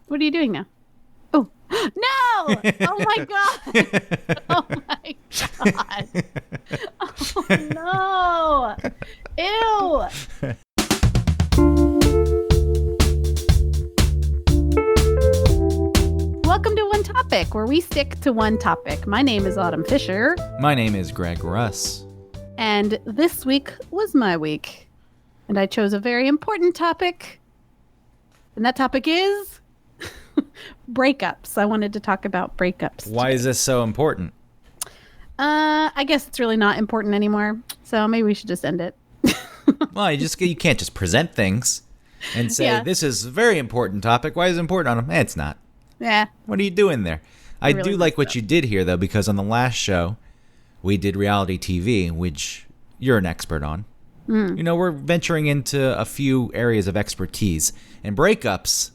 What are you doing now? Oh, no! Oh my God! Oh my God! Oh no! Ew! Welcome to One Topic, where we stick to one topic. My name is Autumn Fisher. My name is Greg Russ. And this week was my week. And I chose a very important topic. And that topic is breakups. I wanted to talk about breakups. Why is this so important? I guess it's really not important anymore. So maybe we should just end it. Well, you can't just present things and say, This is a very important topic. Why is it important on them? It's not. Yeah. What are you doing there? I really do like what you did here, though, because on the last show, we did reality TV, which you're an expert on. You know, we're venturing into a few areas of expertise. And breakups,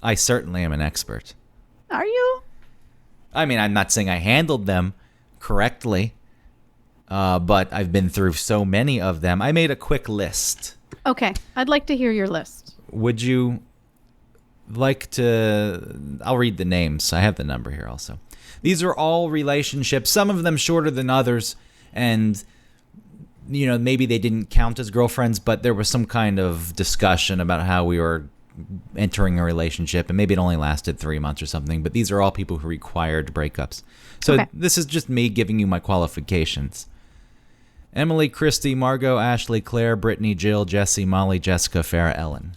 I certainly am an expert. Are you? I mean, I'm not saying I handled them correctly, but I've been through so many of them. I made a quick list. Okay. I'd like to hear your list. Would you like to... I'll read the names. I have the number here also. These are all relationships, some of them shorter than others, and... you know, maybe they didn't count as girlfriends, but there was some kind of discussion about how we were entering a relationship, and maybe it only lasted 3 months or something, but these are all people who required breakups. So This is just me giving you my qualifications. Emily, Christy, Margot, Ashley, Claire, Brittany, Jill, Jessie, Molly, Jessica, Farah, Ellen.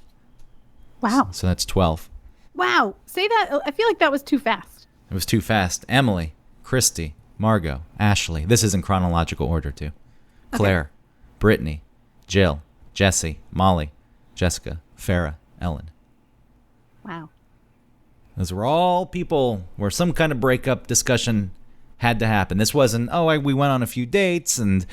Wow. So that's 12. Wow. Say that. I feel like that was too fast. It was too fast. Emily, Christy, Margot, Ashley. This is in chronological order, too. Claire, Brittany, Jill, Jessie, Molly, Jessica, Farah, Ellen. Wow. Those were all people where some kind of breakup discussion had to happen. This wasn't, we went on a few dates and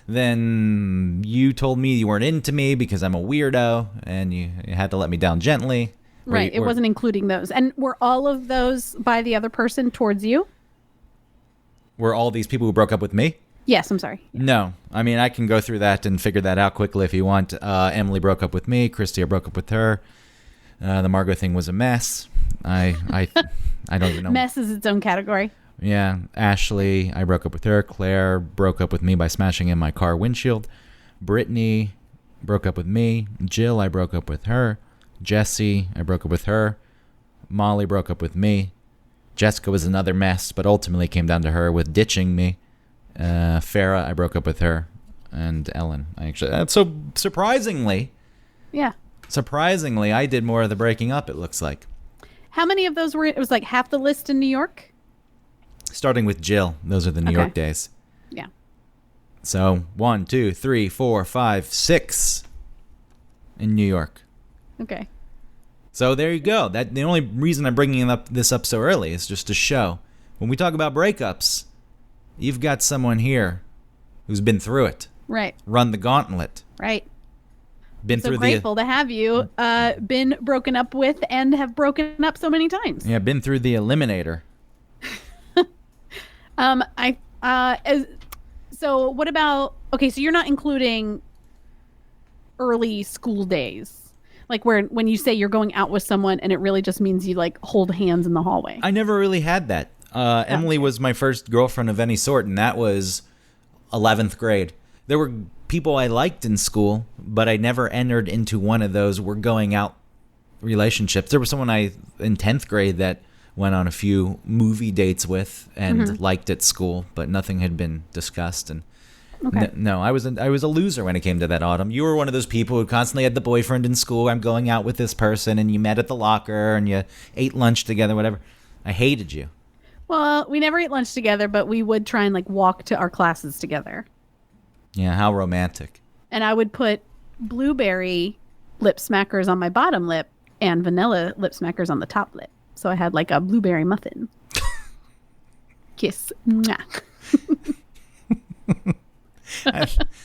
then you told me you weren't into me because I'm a weirdo and you had to let me down gently. Right. It wasn't including those. And were all of those by the other person towards you? Were all these people who broke up with me? Yes, I'm sorry. No. I mean, I can go through that and figure that out quickly if you want. Emily broke up with me. Christy, I broke up with her. The Margot thing was a mess. I don't even know. Mess is its own category. Yeah. Ashley, I broke up with her. Claire broke up with me by smashing in my car windshield. Brittany broke up with me. Jill, I broke up with her. Jessie, I broke up with her. Molly broke up with me. Jessica was another mess, but ultimately came down to her with ditching me. Farah, I broke up with her, and Ellen. So surprisingly, I did more of the breaking up. It looks like. How many of those were? It was like half the list in New York. Starting with Jill, those are the New York days. Yeah. So 1, 2, 3, 4, 5, 6 in New York. Okay. So there you go. That the only reason I'm bringing this up so early is just to show when we talk about breakups. You've got someone here who's been through it. Right. Run the gauntlet. Right. Been so through grateful to have you been broken up with and have broken up so many times. Yeah, been through the eliminator. So what about, okay, so you're not including early school days. Like when you say you're going out with someone and it really just means you like hold hands in the hallway. I never really had that. Emily was my first girlfriend of any sort, and that was 11th grade. There were people I liked in school, but I never entered into one of those we're going out relationships. There was someone in 10th grade that went on a few movie dates with and liked at school, but nothing had been discussed. And no, I was a loser when it came to that, Autumn. You were one of those people who constantly had the boyfriend in school. I'm going out with this person, and you met at the locker, and you ate lunch together, whatever. I hated you. Well, we never ate lunch together, but we would try and like walk to our classes together. Yeah, how romantic. And I would put blueberry lip smackers on my bottom lip and vanilla lip smackers on the top lip. So I had like a blueberry muffin. Kiss. Mwah.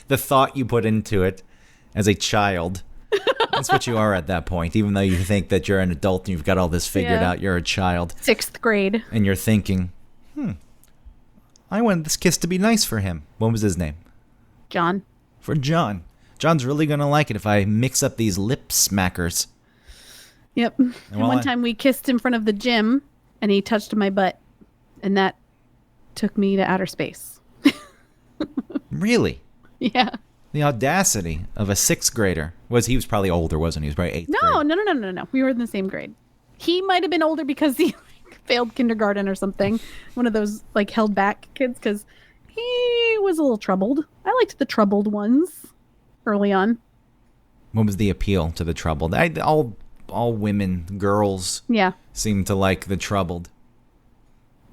The thought you put into it as a child. That's what you are at that point. Even though you think that you're an adult and you've got all this figured out, you're a child. 6th grade. And you're thinking, I want this kiss to be nice for him. What was his name? John. For John. John's really going to like it if I mix up these lip smackers. Yep. And while one I- time we kissed in front of the gym and he touched my butt and that took me to outer space. Really? Yeah. The audacity of a sixth grader. He was probably older, wasn't he? He was probably eighth No, grade. no. We were in the same grade. He might have been older because he failed kindergarten or something. One of those like held back kids because he was a little troubled. I liked the troubled ones early on. What was the appeal to the troubled? All women, girls Yeah. seem to like the troubled.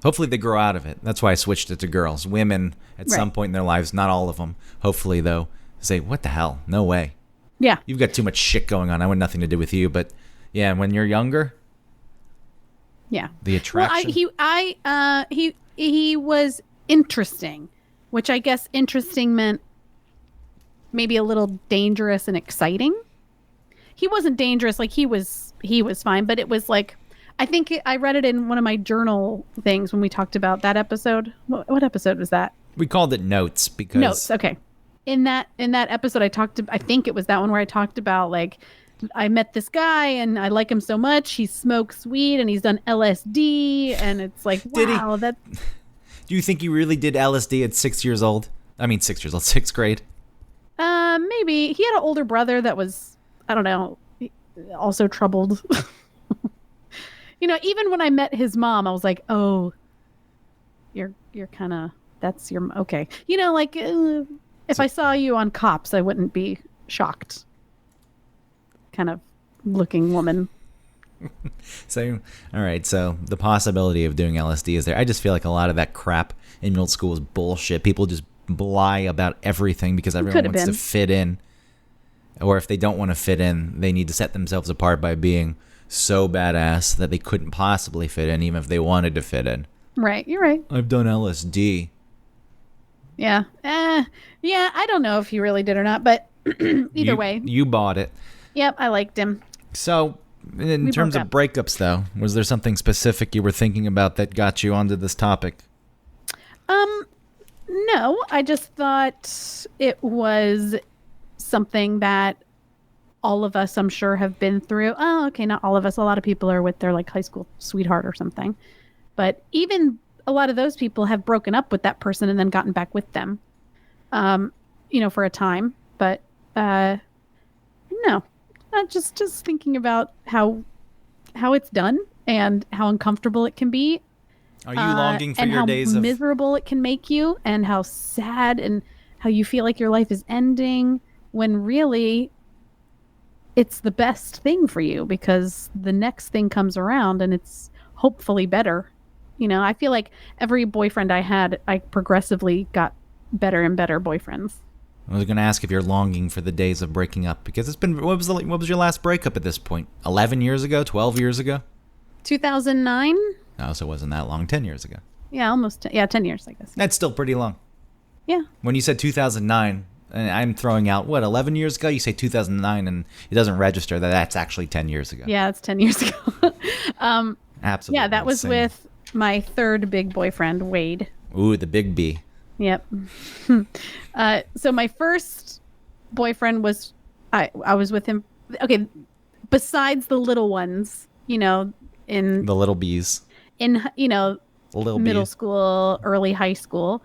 Hopefully they grow out of it. That's why I switched it to girls. Women, at some Right. point in their lives, not all of them, hopefully though, say, what the hell? No way. Yeah. You've got too much shit going on. I want nothing to do with you. But yeah, when you're younger, Yeah. the attraction. Well, he was interesting, which I guess interesting meant maybe a little dangerous and exciting. He wasn't dangerous, like he was fine, but it was like I think I read it in one of my journal things when we talked about that episode. What episode was that? We called it notes because Notes. Okay. In that episode, I think it was that one where I talked about like I met this guy and I like him so much. He smokes weed and he's done LSD and it's like Did he? wow, that Do you think you really did LSD at 6 years old? I mean, 6 years old, sixth grade. maybe he had an older brother that was I don't know, also troubled. Even when I met his mom, I was like, oh, you're kind of that's your okay. If I saw you on Cops, I wouldn't be shocked. Kind of looking woman. So, all right. So the possibility of doing LSD is there. I just feel like a lot of that crap in middle school is bullshit. People just lie about everything because everyone Could have wants to been. fit in. Or if they don't want to fit in, they need to set themselves apart by being so badass that they couldn't possibly fit in, even if they wanted to fit in. Right, you're right. I've done LSD. Yeah. Yeah, I don't know if he really did or not, but either way. You bought it. Yep, I liked him. So, in We terms broke of up. breakups, though, was there something specific you were thinking about that got you onto this topic? No, I just thought it was something that all of us, I'm sure, have been through. Oh, okay, not all of us. A lot of people are with their like high school sweetheart or something. But even a lot of those people have broken up with that person and then gotten back with them, for a time. But no, just thinking about how it's done and how uncomfortable it can be. Are you longing for and your how days of... miserable it can make you and how sad and how you feel like your life is ending when really it's the best thing for you because the next thing comes around and it's hopefully better. I feel like every boyfriend I had, I progressively got better and better boyfriends. I was going to ask if you're longing for the days of breaking up because it's been... What was your last breakup at this point? 11 years ago? 12 years ago? 2009? No, so it wasn't that long. 10 years ago. Yeah, almost. 10 years, I guess. That's still pretty long. Yeah. When you said 2009, and I'm throwing out, 11 years ago? You say 2009, and it doesn't register that that's actually 10 years ago. Yeah, it's 10 years ago. Absolutely. Yeah, that was insane. with my third big boyfriend, Wade. Ooh, the big B. Yep. So my first boyfriend was, I was with him. Okay. Besides the little ones, in The little B's. The Little middle B's. school, early high school,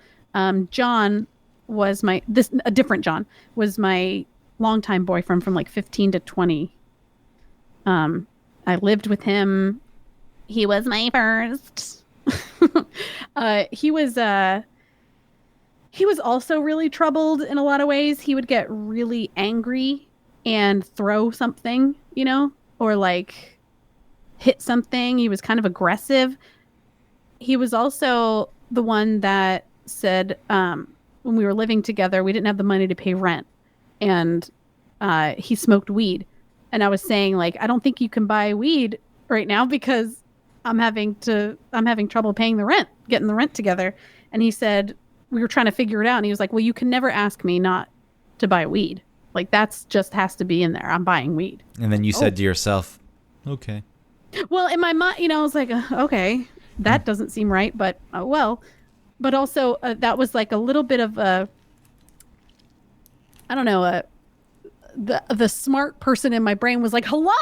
John was a different John was my longtime boyfriend from like 15 to 20. I lived with him. He was my first. He was also really troubled in a lot of ways. He would get really angry and throw something, or like hit something. He was kind of aggressive. He was also the one that said, when we were living together, we didn't have the money to pay rent. And he smoked weed. And I was saying, like, I don't think you can buy weed right now because I'm having trouble paying the rent, getting the rent together. And he said, we were trying to figure it out. And he was like, well, you can never ask me not to buy weed. Like, that's just has to be in there. I'm buying weed. And then you said to yourself, okay. Well, in my mind, I was like, okay, that doesn't seem right, but well. But also, that was like a little bit of a, I don't know, the smart person in my brain was like, hello?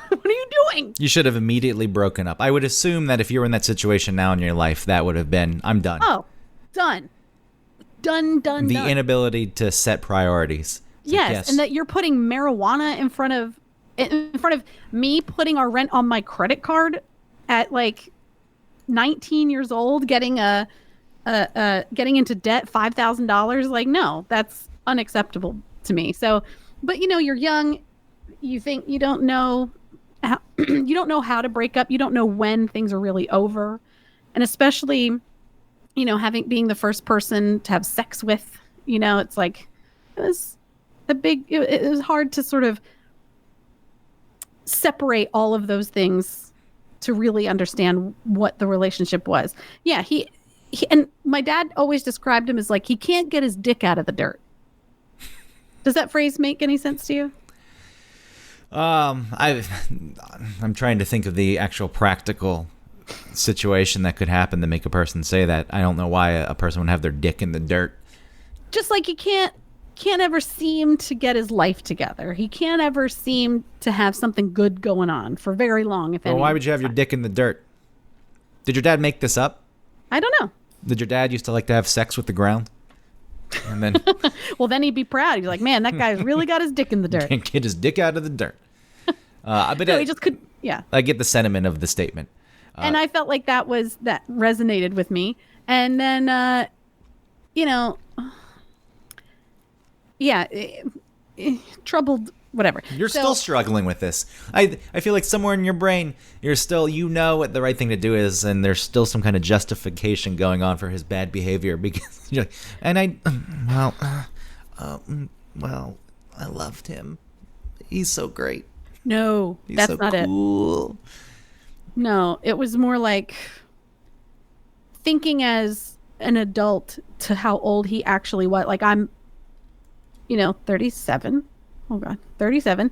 What are you doing? You should have immediately broken up. I would assume that if you were in that situation now in your life, that would have been, I'm done. Oh, done. Done. The inability to set priorities. It's like, Yes, and that you're putting marijuana in front of me putting our rent on my credit card at like 19 years old, getting getting into debt $5,000. Like, no, that's unacceptable to me. So, but you're young. You think you don't know how, you don't know how to break up. You don't know when things are really over, and especially, being the first person to have sex with. It's like it was it was hard to sort of separate all of those things to really understand what the relationship was. Yeah, he and my dad always described him as like he can't get his dick out of the dirt. Does that phrase make any sense to you? I'm trying to think of the actual practical situation that could happen to make a person say that. I don't know why a person would have their dick in the dirt. Just like he can't ever seem to get his life together. He can't ever seem to have something good going on for very long, if Well, any. why would you have your dick in the dirt? Did your dad make this up? I don't know. Did your dad used to like to have sex with the ground? And then Well, then he'd be proud. He's like, man, that guy's really got his dick in the dirt. can't get his dick out of the dirt. But No, he just could. Yeah. I get the sentiment of the statement. And I felt like that resonated with me. And then, yeah, troubled, whatever. You're still struggling with this. I feel like somewhere in your brain, you're still, what the right thing to do is, and there's still some kind of justification going on for his bad behavior because you're like, well, I loved him. He's so great. No, He's that's so not cool. it. No, it was more like thinking as an adult to how old he actually was. Like I'm, 37. Oh God, 37.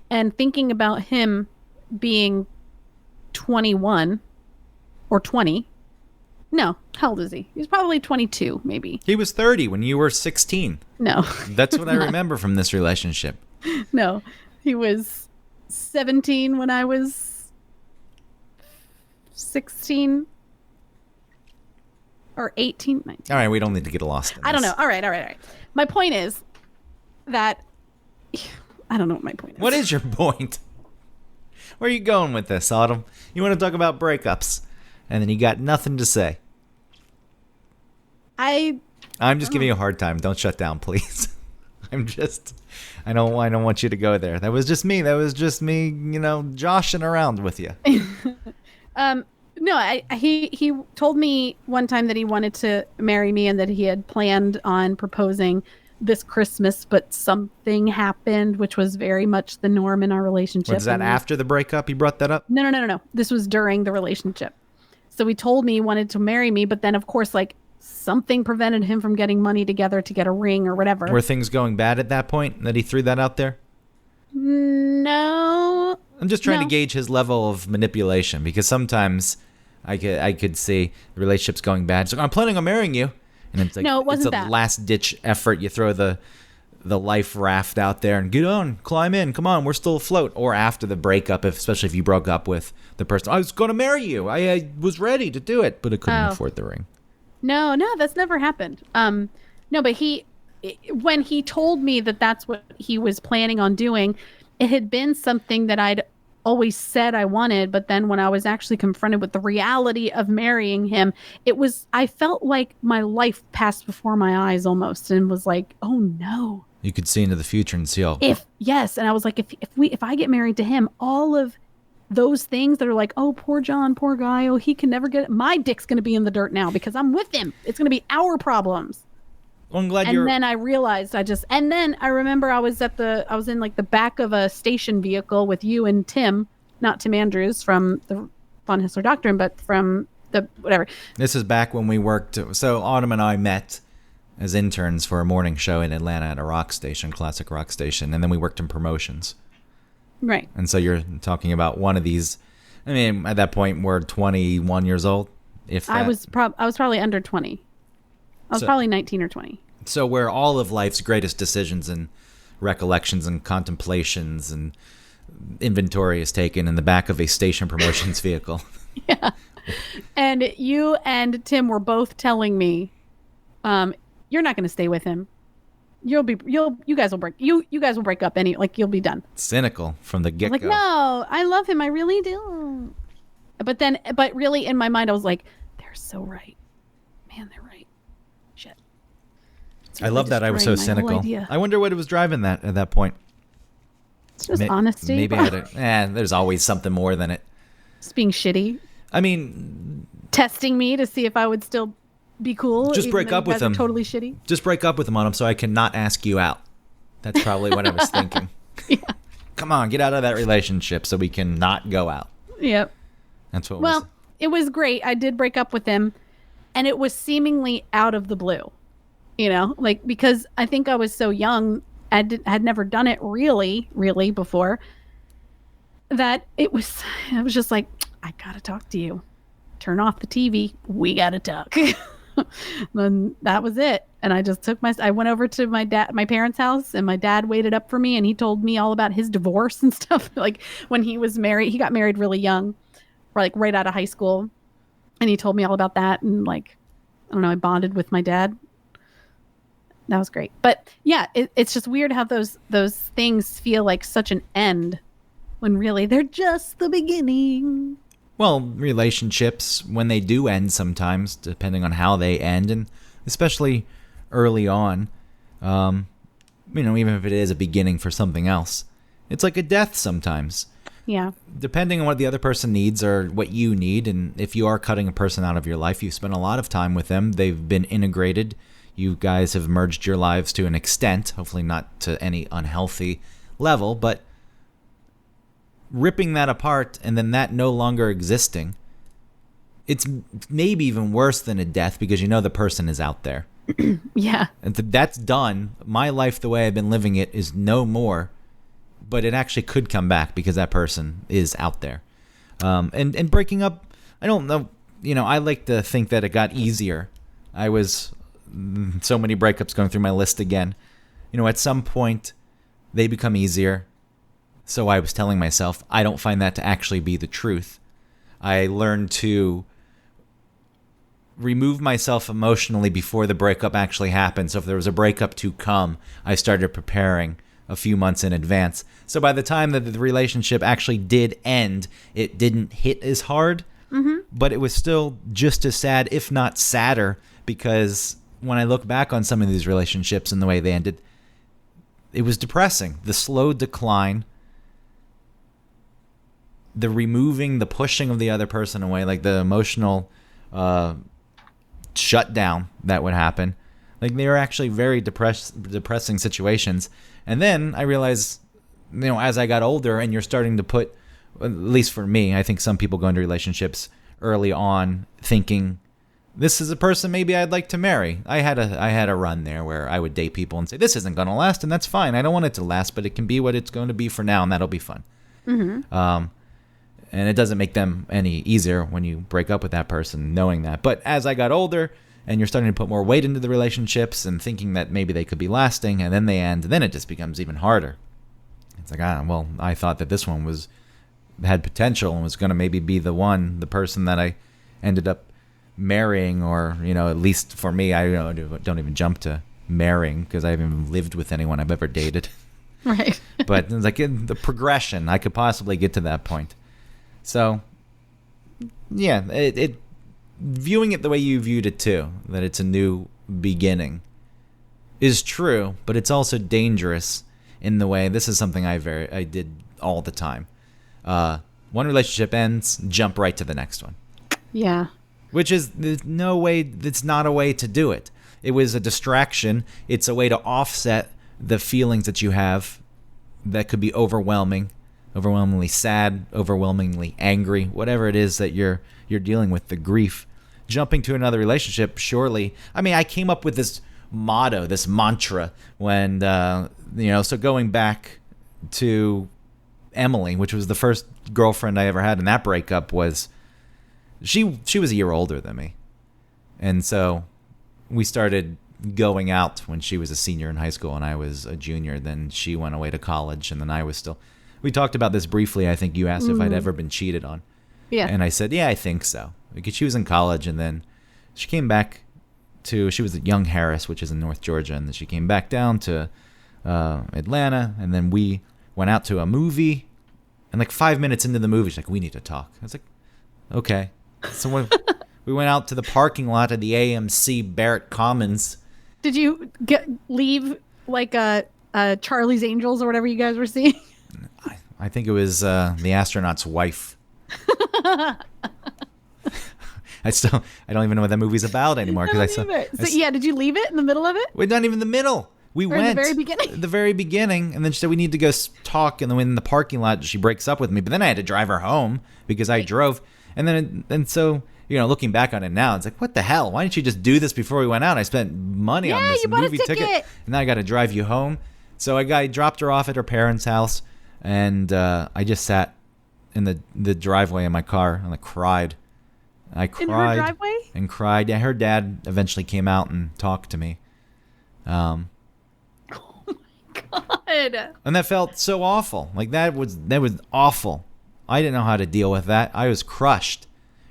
And thinking about him being 21 or 20. No, how old is he? He's probably 22, maybe. He was 30 when you were 16. No. That's what I remember from this relationship. No, he was 17 when I was 16 or 18. 19. All right, we don't need to get lost in I don't this. know. All right. My point is that I don't know what my point is. What is your point? Where are you going with this, Autumn? You want to talk about breakups, and then you got nothing to say. I'm just giving you a hard time. Don't shut down, please. I don't want you to go there. That was just me, joshing around with you. No, he told me one time that he wanted to marry me and that he had planned on proposing this Christmas, but something happened, which was very much the norm in our relationship. Was that after the breakup he brought that up? No. This was during the relationship. So he told me he wanted to marry me, but then of course, like something prevented him from getting money together to get a ring or whatever. Were things going bad at that point that he threw that out there? No. I'm just trying No. to gauge his level of manipulation because sometimes I could see the relationship's going bad. It's like, I'm planning on marrying you. And it's like, No, it wasn't it's a that. last ditch effort. You throw the life raft out there and get on, climb in. Come on, we're still afloat. Or after the breakup, especially if you broke up with the person, I was going to marry you. I was ready to do it, but I couldn't afford the ring. No, that's never happened. No, but when he told me that that's what he was planning on doing, it had been something that I'd always said I wanted, but then when I was actually confronted with the reality of marrying him, I felt like my life passed before my eyes almost and was like, oh no. You could see into the future and see all. Yes, and I was like, if I get married to him, all of those things that are like, oh, poor John, poor guy, oh, he can never get it. My dick's going to be in the dirt now because I'm with him. It's going to be our problems. Well, I'm glad And then I realized and then I remember I was in like the back of a station vehicle with you and Tim, not Tim Andrews from the Von Hissler Doctrine, but from the whatever. This is back when we worked. So Autumn and I met as interns for a morning show in Atlanta at a rock station, classic rock station, and then we worked in promotions. Right. And so you're talking about one of these. I mean, at that point, we're 21 years old. If that. I was probably under 20. I was probably 19 or 20. So where all of life's greatest decisions and recollections and contemplations and inventory is taken in the back of a station promotions vehicle. Yeah. And you and Tim were both telling me, you're not going to stay with him. You guys will break up you'll be done. Cynical from the get-go. Like, no, I love him. I really do. But really in my mind, I was like, they're so right. Man, they're right. Shit. I love that I was so cynical. I wonder what it was driving that at that point. It's just honesty. Maybe there's always something more than it. Just being shitty. I mean, testing me to see if I would still be cool. Just break up with him. Totally shitty. Just break up with him on him so I cannot ask you out. That's probably what I was thinking. Yeah. Come on, get out of that relationship so we can not go out. Yep. That's what. Well, it was great. I did break up with him, and it was seemingly out of the blue. Like, because I think I was so young, had never done it really before. That it was just like, I gotta talk to you. Turn off the TV. We gotta talk. Then that was it. And I just I went over to my parents' house, and my dad waited up for me, and he told me all about his divorce and stuff. Like, when he was married, he got married really young, like right out of high school. And he told me all about that. And like, I don't know, I bonded with my dad. That was great. But yeah, it's just weird how those things feel like such an end when really they're just the beginning. Well, relationships, when they do end sometimes, depending on how they end, and especially early on, even if it is a beginning for something else, it's like a death sometimes. Yeah. Depending on what the other person needs or what you need, and if you are cutting a person out of your life, you've spent a lot of time with them, they've been integrated, you guys have merged your lives to an extent, hopefully not to any unhealthy level, but ripping that apart and then that no longer existing, it's maybe even worse than a death because the person is out there. Yeah. And that's done. My life, the way I've been living it, is no more, but it actually could come back because that person is out there. And breaking up, I don't know, I like to think that it got easier. I was so many breakups going through my list again. At some point they become easier. So I was telling myself, I don't find that to actually be the truth. I learned to remove myself emotionally before the breakup actually happened. So if there was a breakup to come, I started preparing a few months in advance. So by the time that the relationship actually did end, it didn't hit as hard, but it was still just as sad, if not sadder, because when I look back on some of these relationships and the way they ended, it was depressing. The slow decline, the removing, the pushing of the other person away, like the emotional shutdown that would happen. Like, they were actually very depressing situations. And then I realized, as I got older and you're starting to put, at least for me, I think some people go into relationships early on thinking, this is a person maybe I'd like to marry. I had a run there where I would date people and say, this isn't going to last, and that's fine. I don't want it to last, but it can be what it's going to be for now, and that'll be fun. Mm-hmm. And it doesn't make them any easier when you break up with that person knowing that. But as I got older and you're starting to put more weight into the relationships and thinking that maybe they could be lasting and then they end, then it just becomes even harder. It's like, I thought that this one had potential and was going to maybe be the person that I ended up marrying, or, at least for me, I don't even jump to marrying because I haven't even lived with anyone I've ever dated. Right. But it's like in the progression, I could possibly get to that point. So, yeah, it viewing it the way you viewed it too, that it's a new beginning, is true, but it's also dangerous in the way, this is something I did all the time. One relationship ends, jump right to the next one. Yeah. Which is, there's no way, it's not a way to do it. It was a distraction. It's a way to offset the feelings that you have that could be overwhelmingly sad, overwhelmingly angry, whatever it is that you're dealing with, the grief. Jumping to another relationship, surely. I mean, I came up with this motto, this mantra, when, so going back to Emily, which was the first girlfriend I ever had, and that breakup was, she was a year older than me. And so we started going out when she was a senior in high school and I was a junior. Then she went away to college, and then I was still... We talked about this briefly. I think you asked if I'd ever been cheated on. Yeah. And I said, yeah, I think so. Because she was in college, and then she came back she was at Young Harris, which is in North Georgia, and then she came back down to Atlanta, and then we went out to a movie, and like 5 minutes into the movie, she's like, we need to talk. I was like, okay. So we went out to the parking lot of the AMC Barrett Commons. Did you leave like a Charlie's Angels or whatever you guys were seeing? I think it was the astronaut's wife. I don't even know what that movie's about anymore because I saw. Did you leave it in the middle of it? We're not even in the middle. We went at the very beginning. The very beginning, and then she said we need to go talk. And then in the parking lot, she breaks up with me. But then I had to drive her home because I drove. And so looking back on it now, it's like, what the hell? Why didn't you just do this before we went out? I spent money on this movie ticket, and now I got to drive you home. So I dropped her off at her parents' house, and I just sat in the driveway in my car and I cried. I cried. In her driveway? And cried. Yeah, her dad eventually came out and talked to me. Oh my God. And that felt so awful. Like that was awful. I didn't know how to deal with that. I was crushed.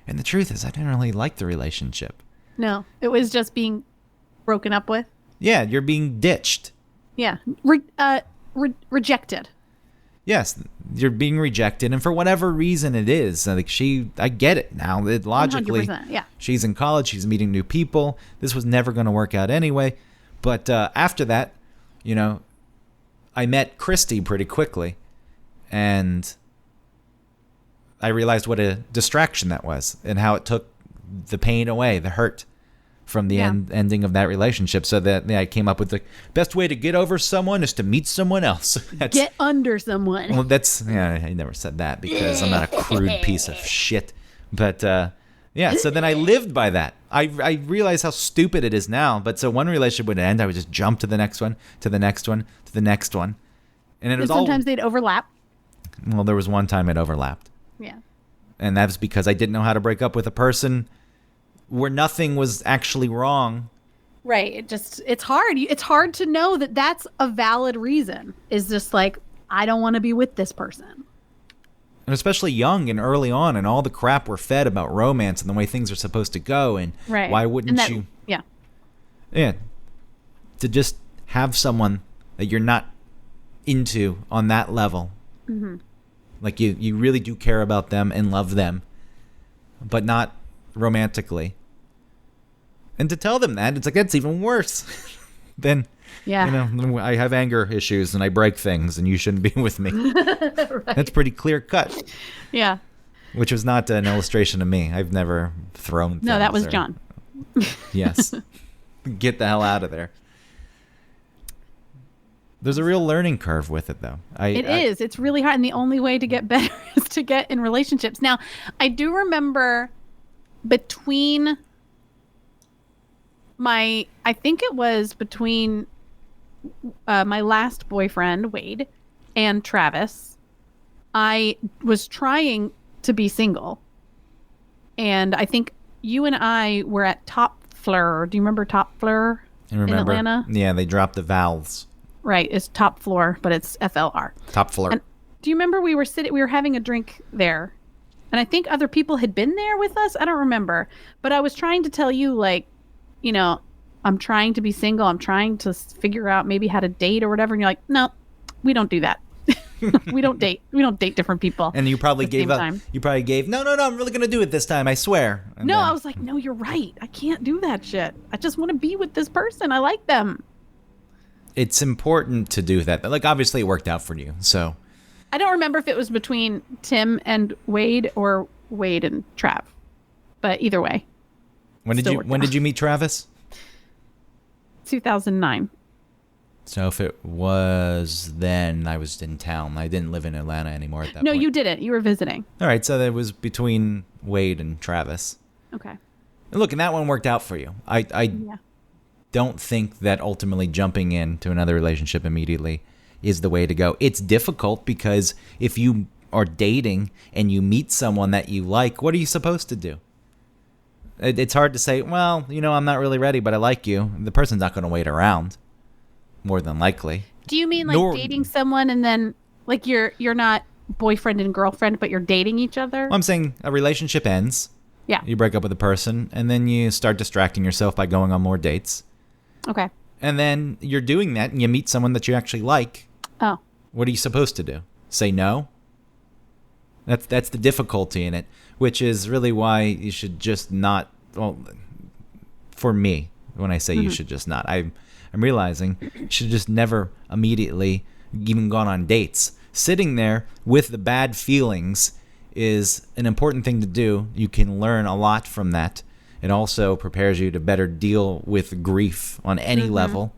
And the truth is I didn't really like the relationship. No, it was just being broken up with. Yeah, you're being ditched. Yeah. Rejected. Yes, you're being rejected, and for whatever reason it is, like I get it now. Logically, 100%, yeah. She's in college, she's meeting new people. This was never going to work out anyway. But after that, I met Christy pretty quickly, and I realized what a distraction that was, and how it took the pain away, the hurt from the ending of that relationship. So that I came up with the best way to get over someone is to meet someone else. Get under someone. Well, I never said that because I'm not a crude piece of shit. But so then I lived by that. I realize how stupid it is now. But so one relationship would end, I would just jump to the next one, to the next one, to the next one. And sometimes they'd overlap. Well, there was one time it overlapped. Yeah. And that was because I didn't know how to break up with a person where nothing was actually wrong. Right. It's hard. It's hard to know that that's a valid reason. Is just like, I don't want to be with this person. And especially young and early on, and all the crap we're fed about romance and the way things are supposed to go. And why wouldn't you? Yeah. Yeah. To just have someone that you're not into on that level. Mm-hmm. Like you really do care about them and love them, but not romantically. And to tell them that, it's like, that's even worse. Then, I have anger issues and I break things and you shouldn't be with me. Right. That's pretty clear cut. Yeah. Which was not an illustration of me. I've never thrown things. No, that was John. Yes. Get the hell out of there. There's a real learning curve with it, though. It is. It's really hard. And the only way to get better is to get in relationships. Now, I do remember between my last boyfriend, Wade, and Travis, I was trying to be single. And I think you and I were at Top Floor. Do you remember Top Floor in Atlanta? Yeah, they dropped the vowels. Right, it's Top Floor, but it's FLR. Top Floor. And do you remember we were having a drink there? And I think other people had been there with us. I don't remember. But I was trying to tell you, like, I'm trying to be single. I'm trying to figure out maybe how to date or whatever. And you're like, no, we don't do that. We don't date. We don't date different people. And you probably gave up. You probably gave, no, I'm really going to do it this time. I swear. And I was like, no, you're right. I can't do that shit. I just want to be with this person. I like them. It's important to do that. Like, obviously it worked out for you. So I don't remember if it was between Tim and Wade or Wade and Trav. But either way. When did you meet Travis? 2009. So if it was then, I was in town. I didn't live in Atlanta anymore at that point. No, you didn't. You were visiting. All right, so that was between Wade and Travis. Okay. And look, and that one worked out for you. I don't think that ultimately jumping into another relationship immediately is the way to go. It's difficult because if you are dating and you meet someone that you like, what are you supposed to do? It's hard to say, well, I'm not really ready, but I like you. The person's not going to wait around, more than likely. Do you mean dating someone and then Like you're not boyfriend and girlfriend, but you're dating each other? I'm saying a relationship ends. Yeah. You break up with a person, and then you start distracting yourself by going on more dates. Okay. And then you're doing that, and you meet someone that you actually like. Oh. What are you supposed to do? Say no? That's the difficulty in it, which is really why you should just not. Well, for me, when I say you should just not, I'm realizing you should just never immediately even gone on dates. Sitting there with the bad feelings is an important thing to do. You can learn a lot from that. It also prepares you to better deal with grief on any level,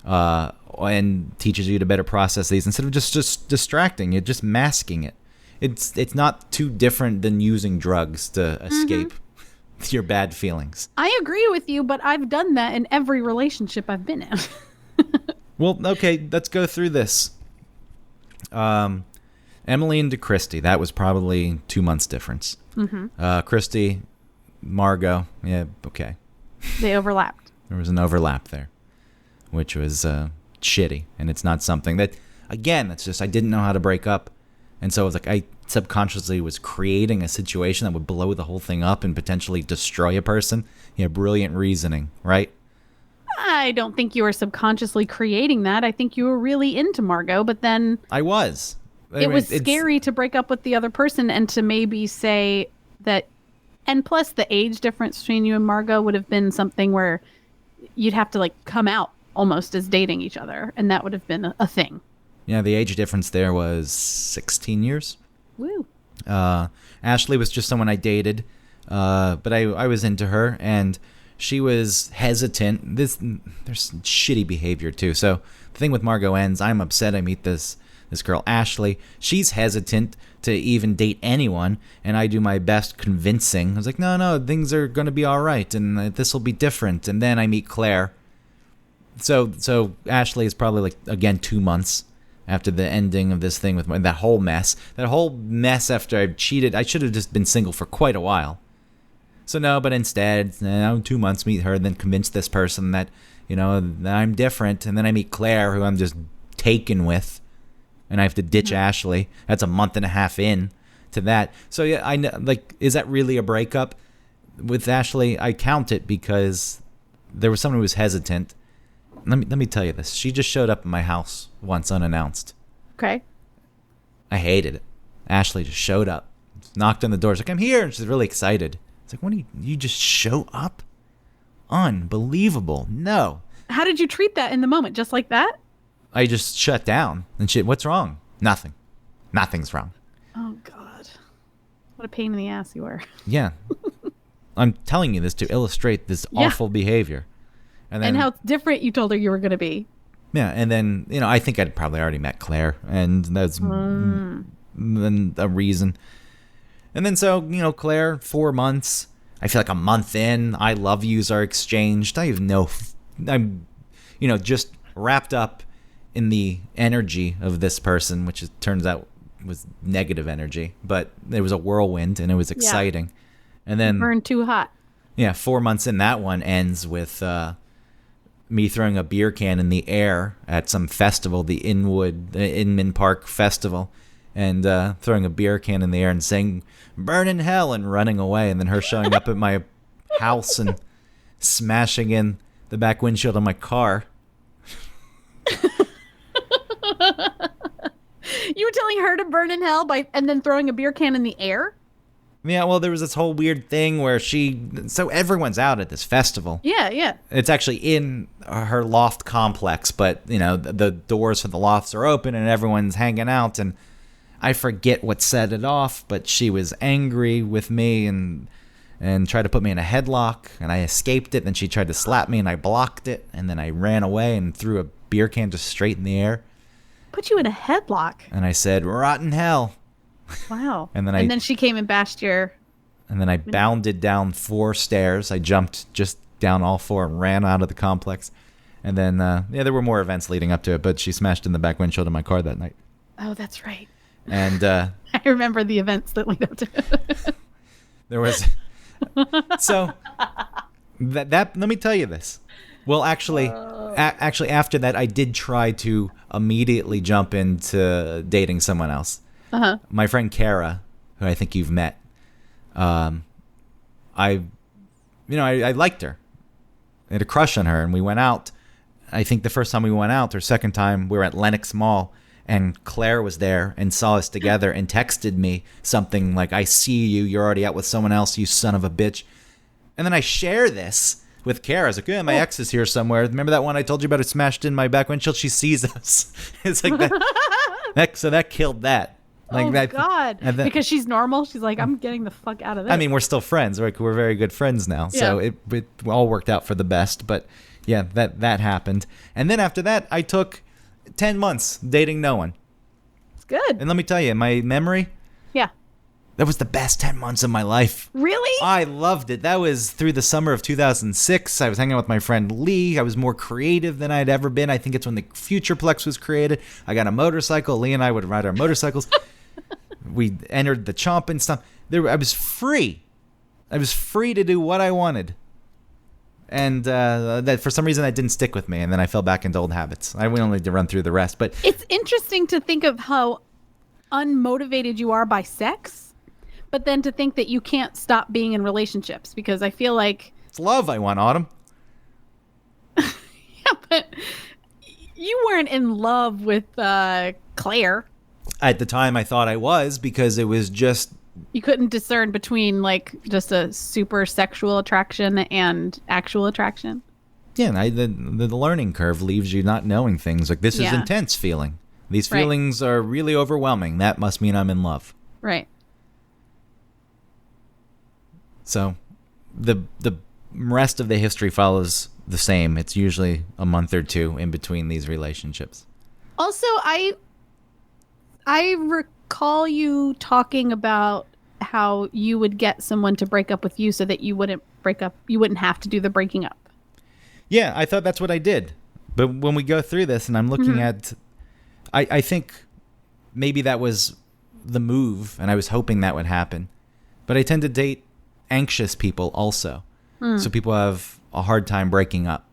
and teaches you to better process these instead of just distracting it, just masking it. It's not too different than using drugs to escape your bad feelings. I agree with you, but I've done that in every relationship I've been in. Well, okay, let's go through this. Emily and Christy, that was probably 2 months difference. Christy, Margot, yeah, okay. They overlapped. There was an overlap there, which was shitty, and it's not something that, again, that's just I didn't know how to break up, and so it was like I subconsciously was creating a situation that would blow the whole thing up and potentially destroy a person. Yeah, brilliant reasoning, right? I don't think you were subconsciously creating that. I think you were really into Margot, but then I was. it was scary to break up with the other person and to maybe say that. And plus, the age difference between you and Margot would have been something where you'd have to like come out almost as dating each other, and that would have been a thing. Yeah, the age difference there was 16 years. Woo. Ashley was just someone I dated, but I was into her, and she was hesitant. There's shitty behavior too. So the thing with Margot ends. I'm upset. I meet this girl Ashley. She's hesitant to even date anyone, and I do my best convincing. I was like, no, things are gonna be all right, and this will be different. And then I meet Claire. So Ashley is probably like again 2 months after the ending of this thing with that whole mess. That whole mess after I've cheated. I should have just been single for quite a while. So no, but instead, 2 months, meet her, and then convince this person that, that I'm different. And then I meet Claire, who I'm just taken with, and I have to ditch Ashley. That's a month and a half in to that. So yeah, I know, like, is that really a breakup? With Ashley, I count it because there was someone who was hesitant. Let me tell you this. She just showed up at my house once unannounced. Okay. I hated it. Ashley just showed up, knocked on the door. She's like, I'm here. And she's really excited. It's like, when do you just show up? Unbelievable. No. How did you treat that in the moment? Just like that? I just shut down. And shit, what's wrong? Nothing. Nothing's wrong. Oh, God. What a pain in the ass you were. Yeah. I'm telling you this to illustrate this awful behavior. And how different you told her you were going to be. Yeah, and then, I think I'd probably already met Claire, and that's a reason. And then so, Claire, 4 months. I feel like a month in, I love yous are exchanged. I even know, I'm, just wrapped up in the energy of this person, which it turns out was negative energy. But there was a whirlwind, and it was exciting. And then burned too hot. Yeah, 4 months in, that one ends with me throwing a beer can in the air at some festival, the Inman Park Festival, and throwing a beer can in the air and saying, "Burn in hell," and running away, and then her showing up at my house and smashing in the back windshield of my car. You were telling her to burn in hell and then throwing a beer can in the air? Yeah, well, there was this whole weird thing where so everyone's out at this festival. Yeah. It's actually in her loft complex, but, the doors for the lofts are open and everyone's hanging out, and I forget what set it off, but she was angry with me and tried to put me in a headlock, and I escaped it. Then she tried to slap me, and I blocked it, and then I ran away and threw a beer can just straight in the air. Put you in a headlock? And I said, "Rotten hell." Wow. And then she came and bashed your... And then I bounded down 4 stairs. I jumped just down all 4 and ran out of the complex. And then, there were more events leading up to it, but she smashed in the back windshield of my car that night. Oh, that's right. And I remember the events that lead up to it. There was... So, that let me tell you this. Well, actually, after that, I did try to immediately jump into dating someone else. Uh-huh. My friend Kara, who I think you've met, I liked her. I had a crush on her, and we went out. I think the first time we went out, or second time, we were at Lenox Mall, and Claire was there and saw us together and texted me something like, "I see you. You're already out with someone else, you son of a bitch." And then I share this with Kara. I was like, "Yeah, my ex is here somewhere. Remember that one I told you about? It smashed in my back windshield." She sees us. It's like that. So that killed that. Like that, God! Because she's normal. She's like, I'm getting the fuck out of this. I mean, we're still friends. Right? We're very good friends now. So it all worked out for the best. But yeah, that happened. And then after that, I took 10 months dating no one. It's good. And let me tell you, my memory, Yeah. that was the best 10 months of my life. Really? I loved it. That was through the summer of 2006. I was hanging out with my friend Lee. I was more creative than I'd ever been. I think it's when the Futureplex was created. I got a motorcycle. Lee and I would ride our motorcycles. We entered the Chomp and stuff. I was free. I was free to do what I wanted. And that for some reason that didn't stick with me, and then I fell back into old habits. I only need to run through the rest, but it's interesting to think of how unmotivated you are by sex, but then to think that you can't stop being in relationships, because I feel like it's love I want, Autumn. Yeah, but you weren't in love with Claire. At the time, I thought I was, because it was just... You couldn't discern between, like, just a super sexual attraction and actual attraction? Yeah, the learning curve leaves you not knowing things. Like, this is intense feeling. These feelings are really overwhelming. That must mean I'm in love. Right. So, the rest of the history follows the same. It's usually a month or two in between these relationships. Also, I recall you talking about how you would get someone to break up with you so that you wouldn't break up. You wouldn't have to do the breaking up. Yeah, I thought that's what I did. But when we go through this and I'm looking at, I think maybe that was the move, and I was hoping that would happen. But I tend to date anxious people also. So people have a hard time breaking up,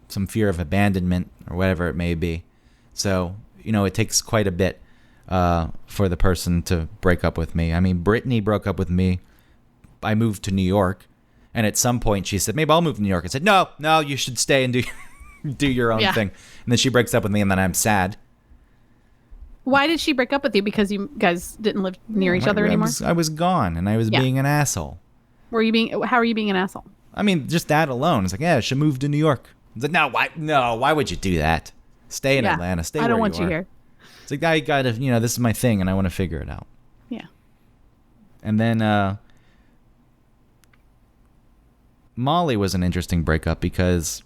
some fear of abandonment or whatever it may be. So, it takes quite a bit for the person to break up with me. I mean, Brittany broke up with me. I moved to New York, and at some point she said, "Maybe I'll move to New York." I said, "No, you should stay and do your own thing." And then she breaks up with me, and then I'm sad. Why did she break up with you? Because you guys didn't live near each other anymore? I was gone, and I was being an asshole. How are you being an asshole? I mean, just that alone. It's like, yeah, I should move to New York. It's like, why would you do that? Stay in Atlanta. Stay where you are. I don't want you here. It's like, I gotta, this is my thing, and I want to figure it out. Yeah. And then Molly was an interesting breakup because,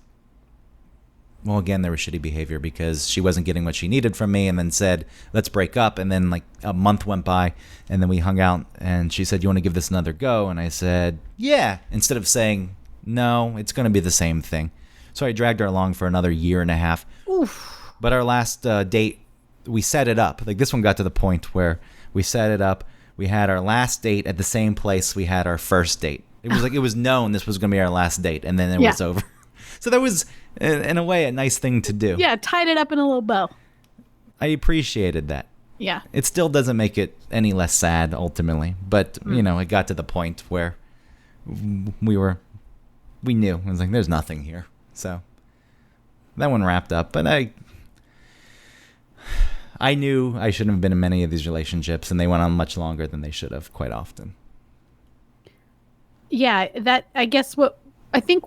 well, again, there was shitty behavior because she wasn't getting what she needed from me, and then said, "Let's break up." And then like a month went by, and then we hung out, and she said, "You want to give this another go?" And I said, "Yeah," instead of saying, "No, it's going to be the same thing." So I dragged her along for another year and a half. Oof. But our last date, we set it up. Like, this one got to the point where we set it up. We had our last date at the same place we had our first date. It was like it was known this was going to be our last date, and then it was over. So that was, in a way, a nice thing to do. Yeah, tied it up in a little bow. I appreciated that. Yeah. It still doesn't make it any less sad, ultimately. But, it got to the point where we knew. It was like, there's nothing here. So that one wrapped up. But I knew I shouldn't have been in many of these relationships, and they went on much longer than they should have quite often. Yeah, I guess I think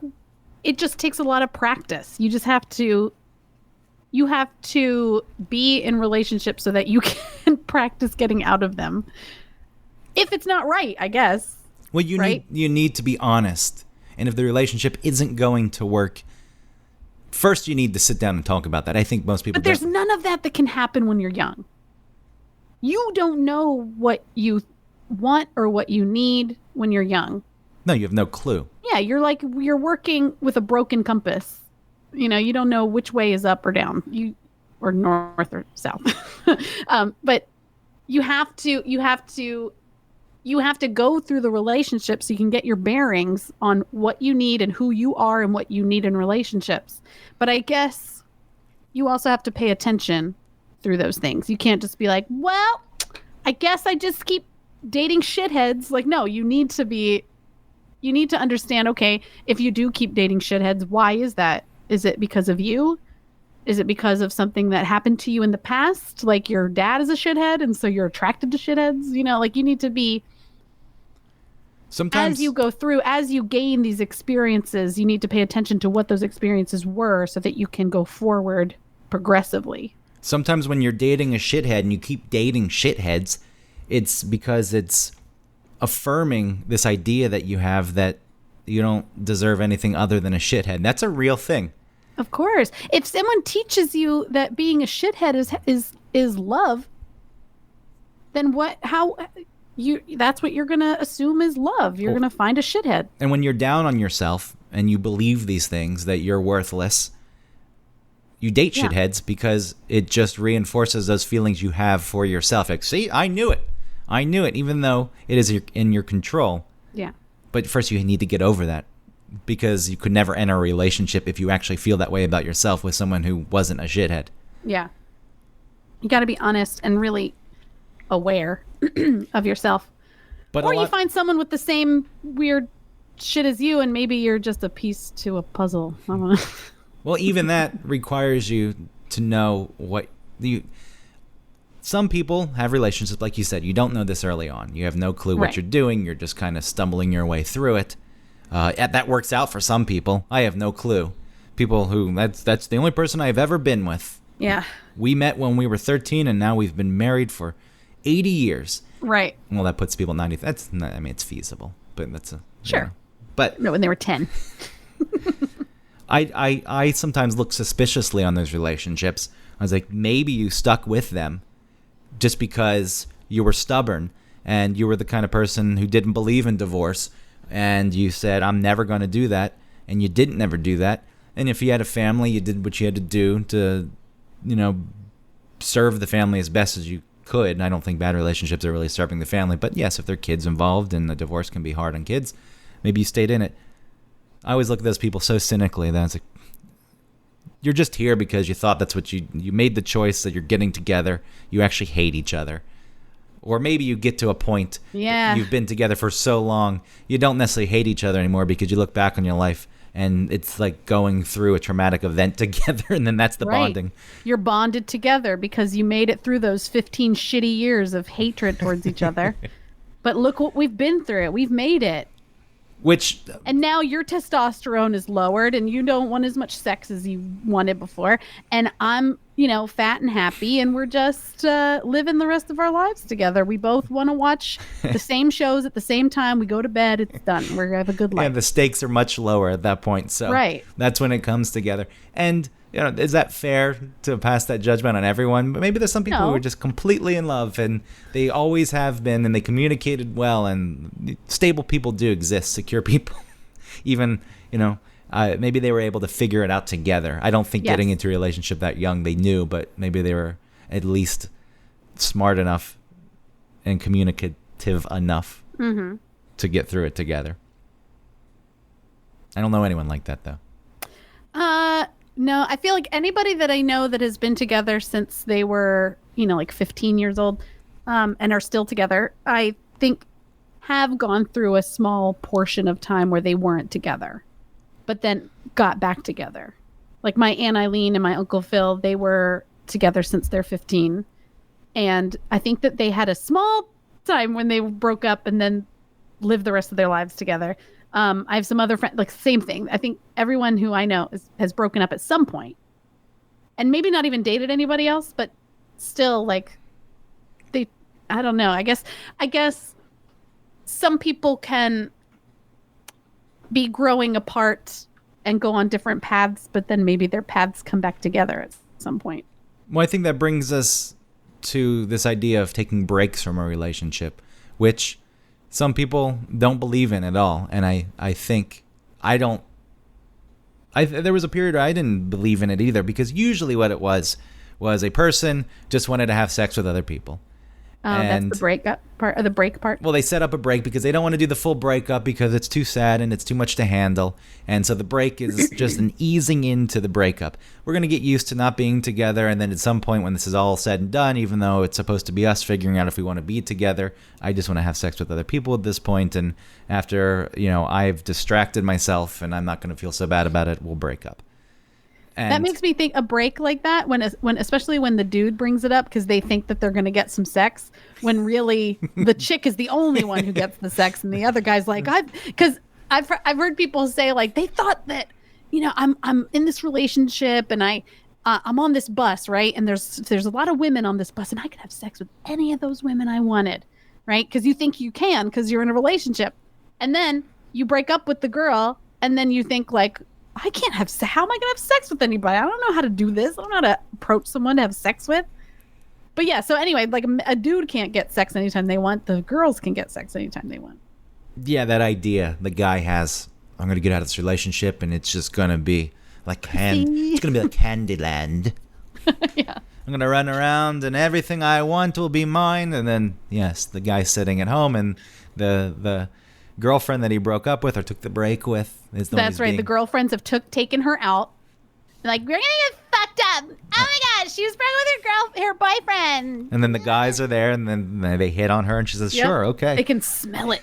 it just takes a lot of practice. You just have to be in relationships so that you can practice getting out of them. If it's not right, I guess. Well, you need to be honest. And if the relationship isn't going to work, first you need to sit down and talk about that. I think most people But there's none of that can happen when you're young. You don't know what you want or what you need when you're young. No, you have no clue. Yeah, you're working with a broken compass. You don't know which way is up or down. Or north or south. But you have to you have to go through the relationship so you can get your bearings on what you need and who you are and what you need in relationships. But I guess you also have to pay attention through those things. You can't just be like, well, I guess I just keep dating shitheads. Like, no, you need to understand, okay, if you do keep dating shitheads, why is that? Is it because of you? Is it because of something that happened to you in the past? Like your dad is a shithead and so you're attracted to shitheads? You know, like you need to be, Sometimes as you go through, as you gain these experiences, you need to pay attention to what those experiences were so that you can go forward progressively. Sometimes when you're dating a shithead and you keep dating shitheads, it's because it's affirming this idea that you have that you don't deserve anything other than a shithead. That's a real thing. Of course. If someone teaches you that being a shithead is love, then that's what you're going to assume is love. You're going to find a shithead. And when you're down on yourself and you believe these things, that you're worthless, you date shitheads because it just reinforces those feelings you have for yourself. Like, see, I knew it, even though it is in your control. Yeah. But first you need to get over that, because you could never enter a relationship if you actually feel that way about yourself with someone who wasn't a shithead. Yeah. You got to be honest and really aware of yourself. Or you find someone with the same weird shit as you, and maybe you're just a piece to a puzzle. I don't know. Well, even that requires you to know what you... Some people have relationships, like you said, you don't know this early on. You have no clue what you're doing. You're just kind of stumbling your way through it. That works out for some people. I have no clue. People who, that's the only person I've ever been with. Yeah. We met when we were 13, and now we've been married for 80 years. Right. Well, that puts people 90. That's not, I mean, it's feasible, but that's a... Sure. You know. But no, when they were 10. I sometimes look suspiciously on those relationships. I was like, maybe you stuck with them just because you were stubborn and you were the kind of person who didn't believe in divorce, and you said, I'm never going to do that, and you didn't never do that. And if you had a family, you did what you had to do to, serve the family as best as you could. And I don't think bad relationships are really serving the family. But yes, if there are kids involved and the divorce can be hard on kids, maybe you stayed in it. I always look at those people so cynically that it's like, you're just here because you thought that's what you made the choice that you're getting together. You actually hate each other. Or maybe you get to a point, you've been together for so long, you don't necessarily hate each other anymore because you look back on your life and it's like going through a traumatic event together, and then that's the bonding. You're bonded together because you made it through those 15 shitty years of hatred towards each other. But look what we've been through. We've made it. And now your testosterone is lowered and you don't want as much sex as you wanted before. And I'm, fat and happy, and we're just living the rest of our lives together. We both want to watch the same shows at the same time. We go to bed. It's done. We're going to have a good life. And the stakes are much lower at that point. So that's when it comes together. And, is that fair to pass that judgment on everyone? But maybe there's some people who are just completely in love, and they always have been, and they communicated well, and stable people do exist, secure people. Even, maybe they were able to figure it out together. I don't think getting into a relationship that young they knew, but maybe they were at least smart enough and communicative enough to get through it together. I don't know anyone like that, though. No, I feel like anybody that I know that has been together since they were, like 15 years old, and are still together, I think have gone through a small portion of time where they weren't together, but then got back together. Like my Aunt Eileen and my Uncle Phil, they were together since they're 15. And I think that they had a small time when they broke up and then lived the rest of their lives together. I have some other friends, like same thing. I think everyone who I know has broken up at some point, and maybe not even dated anybody else, but still like I don't know. I guess some people can be growing apart and go on different paths, but then maybe their paths come back together at some point. Well, I think that brings us to this idea of taking breaks from a relationship, which some people don't believe in at all. And I think there was a period where I didn't believe in it either, because usually what it was a person just wanted to have sex with other people. Oh, that's the breakup part, or the break part. Well, they set up a break because they don't want to do the full breakup because it's too sad and it's too much to handle. And so the break is just an easing into the breakup. We're going to get used to not being together. And then at some point when this is all said and done, even though it's supposed to be us figuring out if we want to be together, I just want to have sex with other people at this point. And after, I've distracted myself and I'm not going to feel so bad about it, we'll break up. And That makes me think a break like that when especially when the dude brings it up because they think that they're going to get some sex when really the chick is the only one who gets the sex and the other guy's like I've heard people say like they thought that I'm in this relationship and I'm on this bus, right, and there's a lot of women on this bus and I could have sex with any of those women I wanted, right, because you think you can because you're in a relationship, and then you break up with the girl and then you think like, how am I going to have sex with anybody? I don't know how to do this. I don't know how to approach someone to have sex with. But yeah, so anyway, like a dude can't get sex anytime they want. The girls can get sex anytime they want. Yeah, that idea the guy has, I'm going to get out of this relationship and it's just going to be like it's going to be like Candyland. Yeah. I'm going to run around and everything I want will be mine. And then, yes, the guy's sitting at home and the girlfriend that he broke up with or took the break with is the one That's right. The girlfriends have taken her out. Like, we're gonna get fucked up. Oh my god, she was pregnant with her boyfriend. And then the guys are there and then they hit on her and she says, Yep. Sure, okay. They can smell it.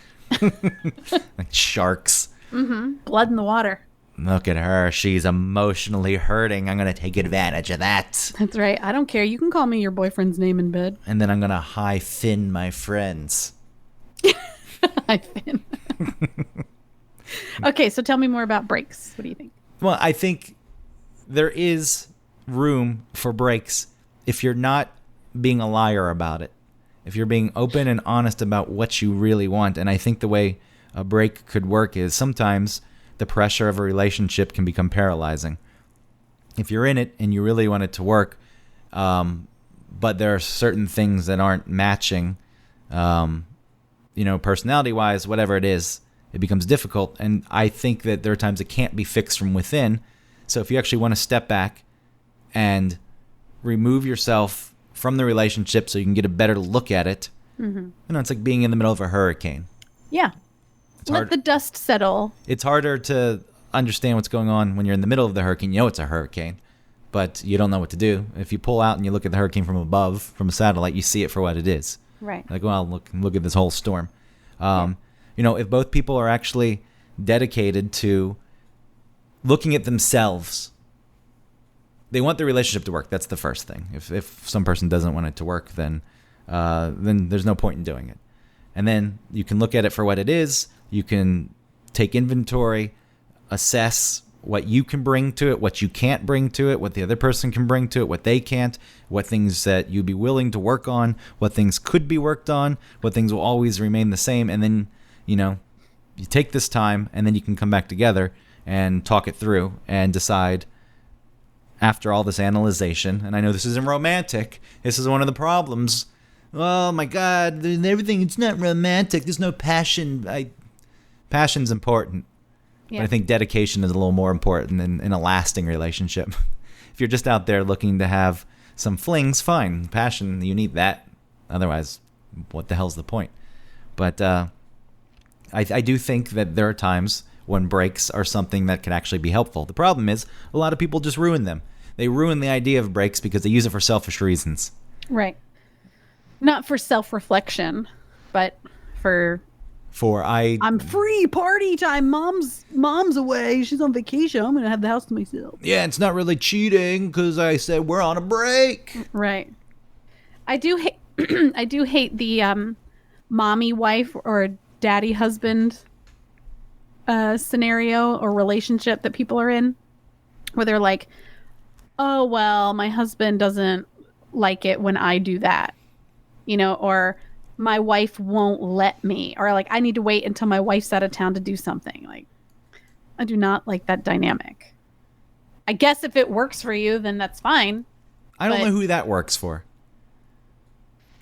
Like sharks. Mm-hmm. Blood in the water. Look at her. She's emotionally hurting. I'm going to take advantage of that. That's right. I don't care. You can call me your boyfriend's name in bed. And then I'm going to high fin my friends. I fin. Okay, so tell me more about breaks. What do you think? Well, I think there is room for breaks if you're not being a liar about it. If you're being open and honest about what you really want. And I think the way a break could work is sometimes the pressure of a relationship can become paralyzing. If you're in it and you really want it to work, but there are certain things that aren't matching, personality-wise, whatever it is, it becomes difficult. And I think that there are times it can't be fixed from within. So if you actually want to step back and remove yourself from the relationship so you can get a better look at it, it's like being in the middle of a hurricane. Yeah. Let the dust settle. It's harder to understand what's going on when you're in the middle of the hurricane. You know it's a hurricane, but you don't know what to do. If you pull out and you look at the hurricane from above, from a satellite, you see it for what it is. Right. Like, well, look at this whole storm. If both people are actually dedicated to looking at themselves, they want the relationship to work. That's the first thing. If some person doesn't want it to work, then there's no point in doing it. And then you can look at it for what it is. You can take inventory, assess what you can bring to it, what you can't bring to it, what the other person can bring to it, what they can't, what things that you'd be willing to work on, what things could be worked on, what things will always remain the same. And then, you take this time and then you can come back together and talk it through and decide after all this analyzation. And I know this isn't romantic. This is one of the problems. Oh my God, everything, it's not romantic. There's no passion. Passion's important. Yeah. But I think dedication is a little more important in a lasting relationship. If you're just out there looking to have some flings, fine. Passion, you need that. Otherwise, what the hell's the point? But I do think that there are times when breaks are something that can actually be helpful. The problem is a lot of people just ruin them. They ruin the idea of breaks because they use it for selfish reasons. Right. Not for self-reflection, but for I'm free, party time. Mom's away. She's on vacation. I'm gonna have the house to myself. Yeah, it's not really cheating because I said we're on a break. Right. I do hate. I do hate the mommy wife or daddy husband scenario or relationship that people are in, where they're like, "Oh well, my husband doesn't like it when I do that," or my wife won't let me, or like I need to wait until my wife's out of town to do something. Like, I do not like that dynamic. I guess if it works for you, then that's fine. I don't know who that works for.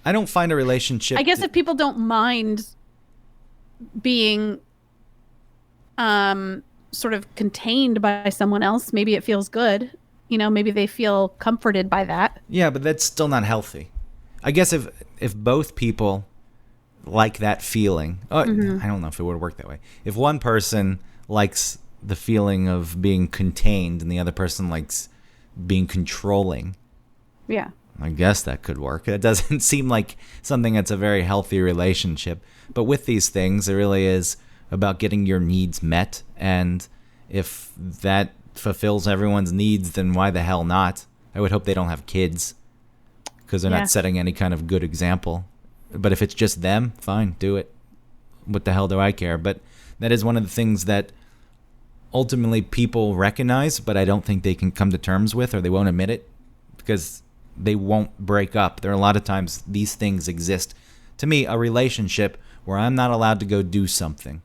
I don't find a relationship. I guess if people don't mind being sort of contained by someone else, maybe it feels good. Maybe they feel comforted by that. Yeah, but that's still not healthy. I guess if both people like that feeling, I don't know if it would work that way. If one person likes the feeling of being contained and the other person likes being controlling, Yeah. I guess that could work. It doesn't seem like something that's a very healthy relationship. But with these things, it really is about getting your needs met. And if that fulfills everyone's needs, then why the hell not? I would hope they don't have kids because they're not setting any kind of good example. But if it's just them, fine, do it. What the hell do I care? But that is one of the things that ultimately people recognize, but I don't think they can come to terms with, or they won't admit it because they won't break up. There are a lot of times these things exist. To me, a relationship where I'm not allowed to go do something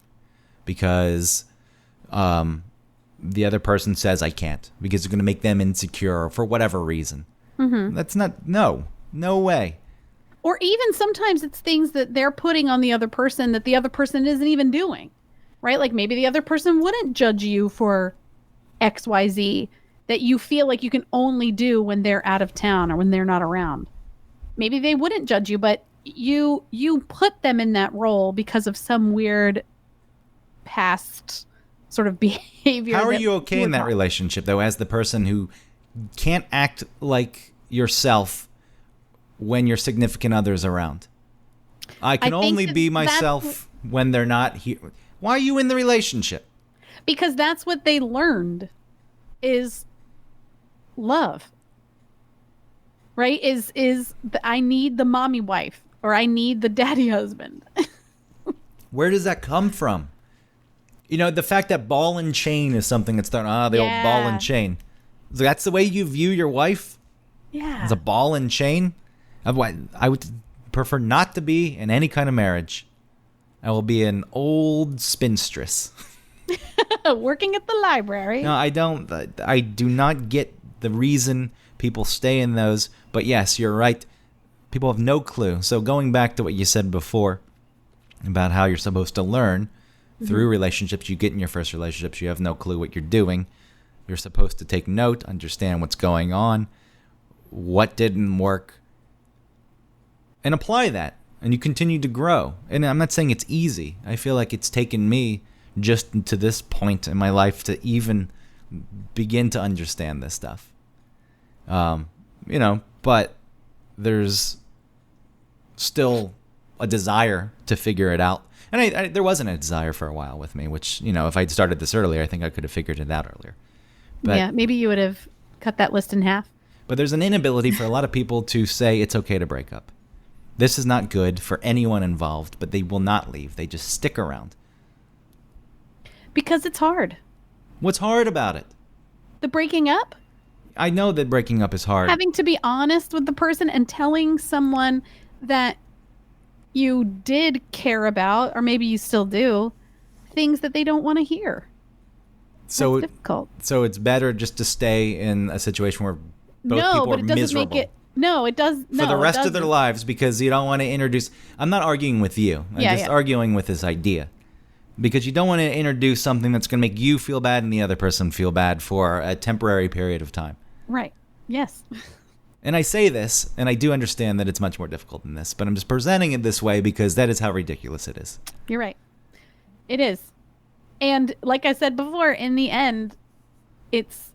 because the other person says I can't because it's going to make them insecure for whatever reason. That's not, no way. Or even sometimes it's things that they're putting on the other person that the other person isn't even doing, right? Like maybe the other person wouldn't judge you for XYZ that you feel like you can only do when they're out of town or when they're not around. Maybe they wouldn't judge you, but you put them in that role because of some weird past sort of behavior. How are you okay in that relationship, though, as the person who can't act like yourself when your significant other's around? I can only be myself when they're not here. Why are you in the relationship? Because that's what they learned is love. Right? I need the mommy wife or I need the daddy husband. Where does that come from? You know, the fact that ball and chain is something that's done. The old ball and chain. So that's the way you view your wife? Yeah. As a ball and chain? I would prefer not to be in any kind of marriage. I will be an old spinstress. Working at the library. No, I don't. I do not get the reason people stay in those. But yes, you're right. People have no clue. So going back to what you said before about how you're supposed to learn through relationships, you get in your first relationships, you have no clue what you're doing. You're supposed to take note, understand what's going on, what didn't work, and apply that. And you continue to grow. And I'm not saying it's easy. I feel like it's taken me just to this point in my life to even begin to understand this stuff. But there's still a desire to figure it out. And there wasn't a desire for a while with me, which, if I'd started this earlier, I think I could have figured it out earlier. But, yeah, maybe you would have cut that list in half. But there's an inability for a lot of people to say it's okay to break up. This is not good for anyone involved, but they will not leave. They just stick around. Because it's hard. What's hard about it? The breaking up? I know that breaking up is hard. Having to be honest with the person and telling someone that you did care about, or maybe you still do, things that they don't want to hear. So it's difficult. So it's better just to stay in a situation where both people are miserable. Make it. No, it does. For the rest of their lives, because you don't want to introduce. I'm not arguing with you. I'm just arguing with this idea. Because you don't want to introduce something that's going to make you feel bad and the other person feel bad for a temporary period of time. Right. Yes. And I say this, and I do understand that it's much more difficult than this, but I'm just presenting it this way because that is how ridiculous it is. You're right. It is. And like I said before, in the end, it's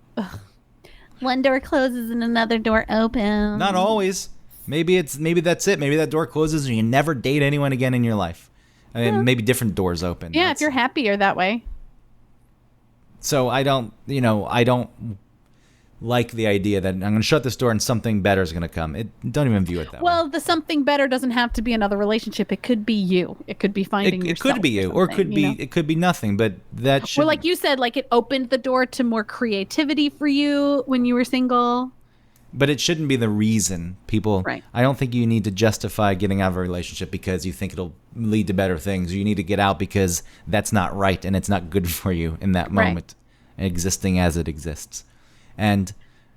one door closes and another door opens. Not always. Maybe that's it. Maybe that door closes and you never date anyone again in your life. And maybe different doors open. Yeah, if you're happier that way. So I don't like the idea that I'm going to shut this door and something better is going to come. Don't even view it that way. Well, the something better doesn't have to be another relationship. It could be you. It could be finding yourself. It could be you, or it could be nothing. But that should. Or like you said, like it opened the door to more creativity for you when you were single. But it shouldn't be the reason people. Right. I don't think you need to justify getting out of a relationship because you think it'll lead to better things. You need to get out because that's not right and it's not good for you in that moment, existing as it exists. And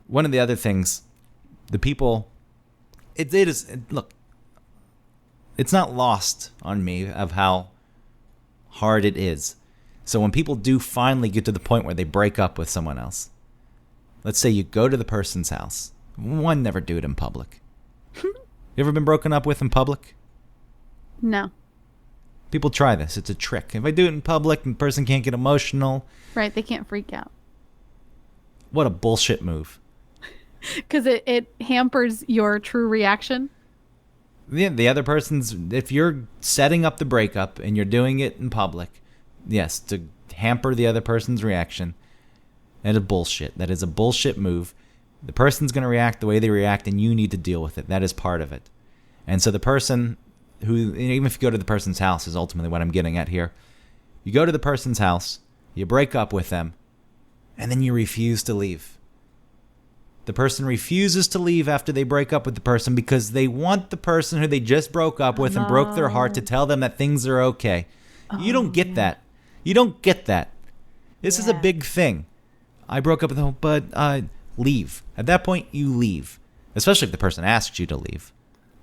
one of the other things, the people, look, it's not lost on me of how hard it is. So when people do finally get to the point where they break up with someone else, let's say you go to the person's house. One, never do it in public. You ever been broken up with in public? No. People try this. It's a trick. If I do it in public and the person can't get emotional, Right, they can't freak out. what a bullshit move. Because it hampers your true reaction. The other person's, if you're setting up the breakup and you're doing it in public, yes, to hamper the other person's reaction, that is bullshit. That is a bullshit move. The person's going to react the way they react, and you need to deal with it. That is part of it. And so the person who, even if you go to the person's house, is ultimately what I'm getting at here. You go to the person's house, you break up with them, and then you refuse to leave. The person refuses to leave after they break up with the person because they want the person who they just broke up with and broke their heart to tell them that things are okay. You don't get that. You don't get that. This is a big thing. I broke up with them, but leave. At that point, you leave. Especially if the person asks you to leave,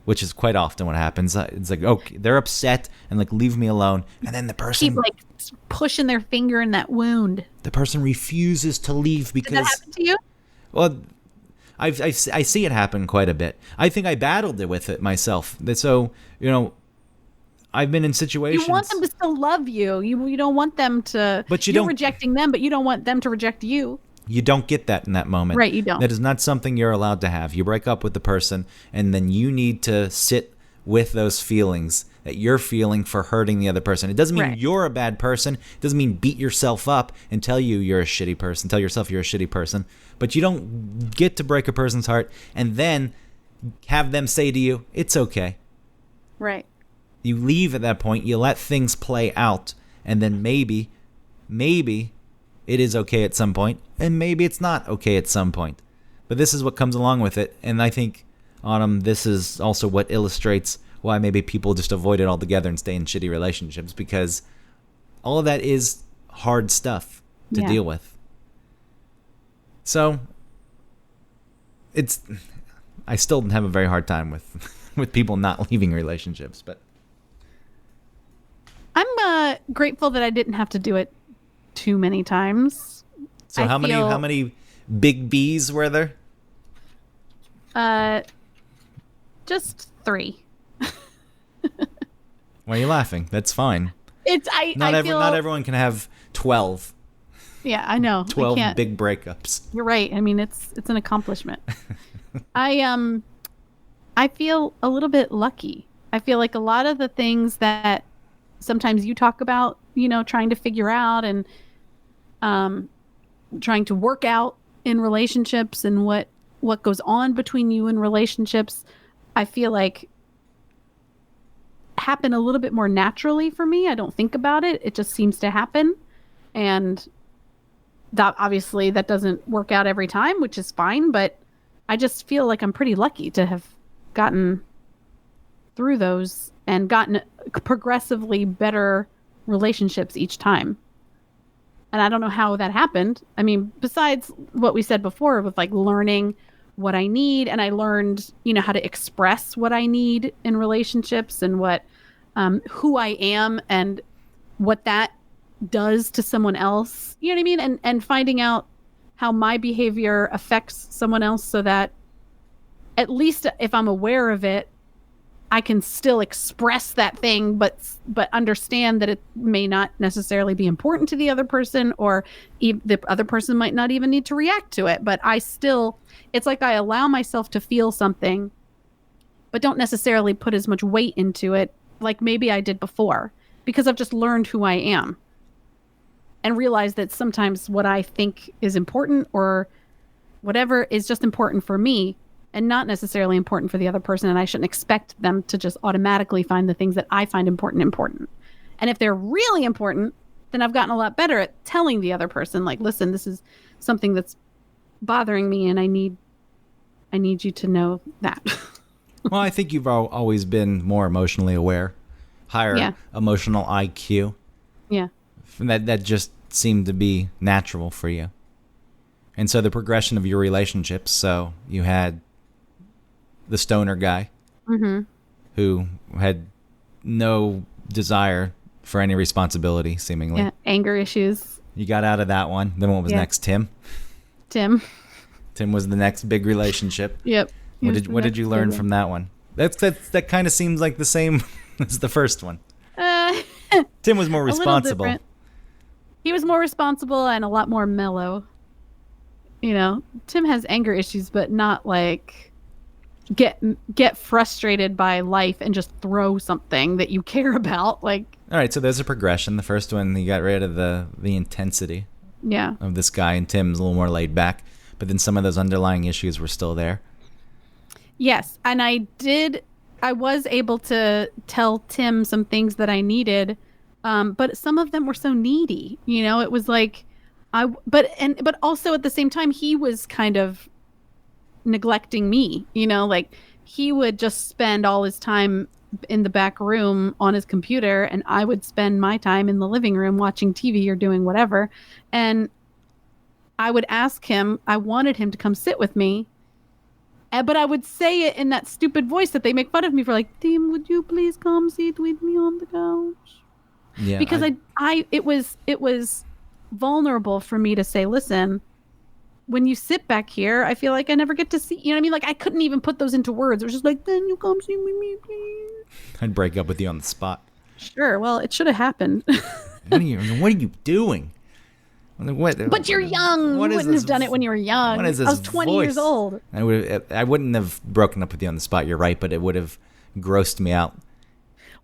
which is quite often what happens. It's like, okay, they're upset and like, leave me alone. And then the person Keep like pushing their finger in that wound. the person refuses to leave because Did that happen to you? well, I see it happen quite a bit. I think I battled it with it myself. So, I've been in situations. You want them to still love you. You don't want them to. But you're don't rejecting them, but you don't want them to reject you. You don't get that in that moment. Right, you don't. That is not something you're allowed to have. You break up with the person, and then you need to sit with those feelings that you're feeling for hurting the other person. It doesn't mean you're a bad person. It doesn't mean beat yourself up and tell you're a shitty person. Tell yourself you're a shitty person. But you don't get to break a person's heart and then have them say to you, it's okay. Right. You leave at that point. You let things play out. And then maybe it is okay at some point. And maybe it's not okay at some point. But this is what comes along with it. And I think, Autumn, this is also what illustrates why maybe people just avoid it altogether and stay in shitty relationships. Because all of that is hard stuff to deal with. So, I still have a very hard time with people not leaving relationships, but I'm grateful that I didn't have to do it too many times. So how many big B's were there? Just 3. Why are you laughing? That's fine. Not everyone can have 12. Yeah, I know. 12 big breakups. You're right. I mean, it's an accomplishment. I feel a little bit lucky. I feel like a lot of the things that sometimes you talk about, trying to figure out and trying to work out in relationships and what goes on between you in relationships, I feel like happen a little bit more naturally for me. I don't think about it. It just seems to happen. And that obviously that doesn't work out every time, which is fine, but I just feel like I'm pretty lucky to have gotten through those and gotten progressively better relationships each time. And I don't know how that happened. I mean, besides what we said before with like learning what I need, and I learned, how to express what I need in relationships and what who I am and what that does to someone else. You know what I mean? And finding out how my behavior affects someone else so that at least if I'm aware of it, I can still express that thing, but understand that it may not necessarily be important to the other person, or the other person might not even need to react to it. But it's like I allow myself to feel something, but don't necessarily put as much weight into it like maybe I did before, because I've just learned who I am and realized that sometimes what I think is important or whatever is just important for me and not necessarily important for the other person. And I shouldn't expect them to just automatically find the things that I find important. And if they're really important, then I've gotten a lot better at telling the other person, like, listen, this is something that's bothering me and I need you to know that. Well, I think you've always been more emotionally aware, higher emotional IQ. Yeah. That just seemed to be natural for you. And so the progression of your relationships, so you had the stoner guy who had no desire for any responsibility, seemingly. Yeah, anger issues. You got out of that one. Then what was next? Tim was the next big relationship. Yep. What did you learn from that one? That kind of seems like the same as the first one. Uh, Tim was more a little responsible. different. He was more responsible and a lot more mellow. You know, Tim has anger issues, but not like get frustrated by life and just throw something that you care about. Like, All right, so there's a progression. The first one, he got rid of the intensity yeah. of this guy, and Tim's a little more laid back. But then some of those underlying issues were still there. Yes, and I was able to tell Tim some things that I needed, but some of them were so needy. You know, it was like but also at the same time he was kind of neglecting me. You know, like he would just spend all his time in the back room on his computer, and I would spend my time in the living room watching TV or doing whatever. And I would ask him, I wanted him to come sit with me. But I would say it in that stupid voice that they make fun of me for, like, Tim, would you please come sit with me on the couch? Yeah, Because it was vulnerable for me to say, listen, when you sit back here, I feel like I never get to see, you know what I mean? Like, I couldn't even put those into words. It was just like, then you come sit with me, please. I'd break up with you on the spot. Sure. Well, it should have happened. What are you doing? But you're young. You wouldn't have done it when you were young. What is this I was 20 voice? years old. I wouldn't have broken up with you on the spot. You're right, but it would have grossed me out.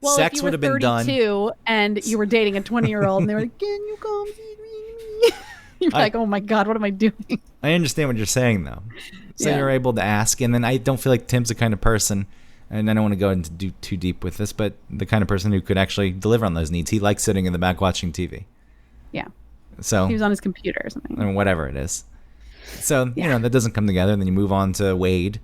Well, Sex if you would were have been 32 done. and you were dating a 20-year-old and they were like, can you come see me? You're like, oh my God, what am I doing? I understand what you're saying, though. So Yeah. you're able to ask, and then I don't feel like Tim's the kind of person, and I don't want to go into too deep with this, but the kind of person who could actually deliver on those needs. He likes sitting in the back watching TV. Yeah. So He was on his computer or something. or whatever it is. So, that doesn't come together, and then you move on to Wade.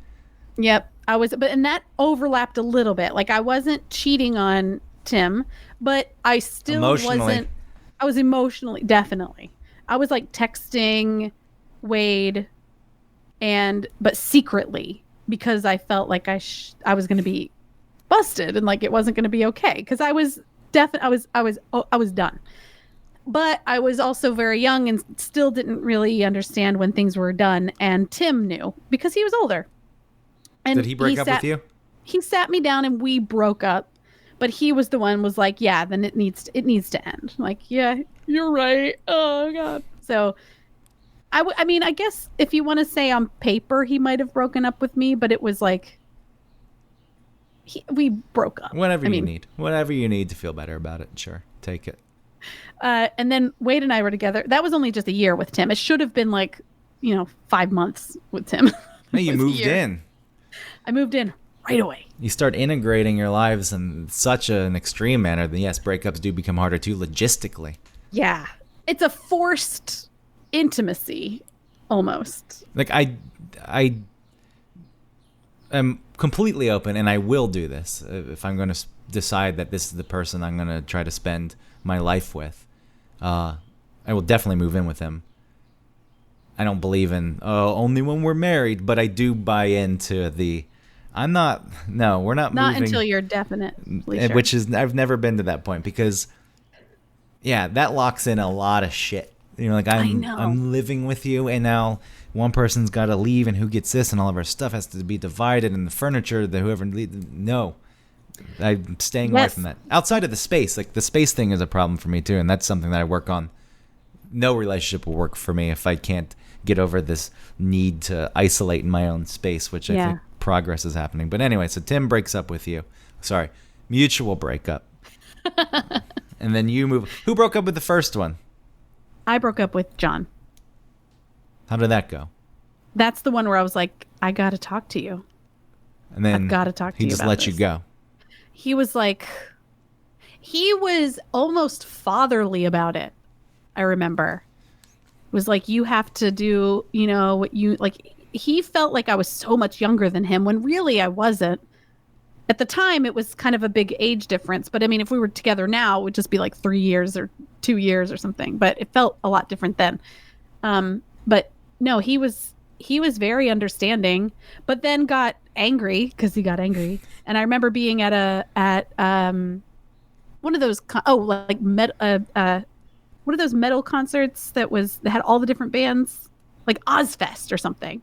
Yep. And that overlapped a little bit. Like, I wasn't cheating on Tim, but I still Emotionally. wasn't. I was emotionally, definitely. I was like texting Wade, but secretly, because I felt like I was going to be busted and like it wasn't going to be okay. Because I was I was done. But I was also very young and still didn't really understand when things were done. And Tim knew because he was older. And Did he break up with you? He sat me down and we broke up. But he was the one was like, yeah, then it needs to end. I'm like, yeah, you're right. Oh God. So I mean, I guess if you want to say on paper, he might have broken up with me, but it was like we broke up. Whatever you need to feel better about it. Sure, take it. And then Wade and I were together. That was only just a year with Tim. It should have been like, 5 months with Tim. Hey, you moved in. I moved in right away. You start integrating your lives in such an extreme manner, then yes, breakups do become harder too logistically. Yeah. It's a forced intimacy almost. Like I am completely open, and I will do this if I'm going to decide that this is the person I'm going to try to spend my life with. I will definitely move in with him. I don't believe in only when we're married, but I do buy into we're not Not moving until you're definitely sure. which is I've never been to that point because that locks in a lot of shit. Like I'm living with you, and now one person's got to leave, and who gets this, and all of our stuff has to be divided, and the furniture, no. I'm staying away from that. Outside of the space, like the space thing is a problem for me too, and that's something that I work on. No relationship will work for me if I can't get over this need to isolate in my own space, which I think progress is happening. But anyway, so Tim breaks up with you. Sorry, mutual breakup. And then you move. Who broke up with the first one? I broke up with John. How did that go? That's the one where I was like, I got to talk to you. And then I've got to talk to you he just about let you this. go. He was almost fatherly about it. I remember. It was like, you have to do, what you like. He felt like I was so much younger than him when really I wasn't. At the time, it was kind of a big age difference. But I mean, if we were together now, it would just be like 3 years or 2 years or something. But it felt a lot different then. But no, he was very understanding, but then got angry because he got angry. And I remember being at one of those one of those metal concerts that had all the different bands, like Ozfest or something.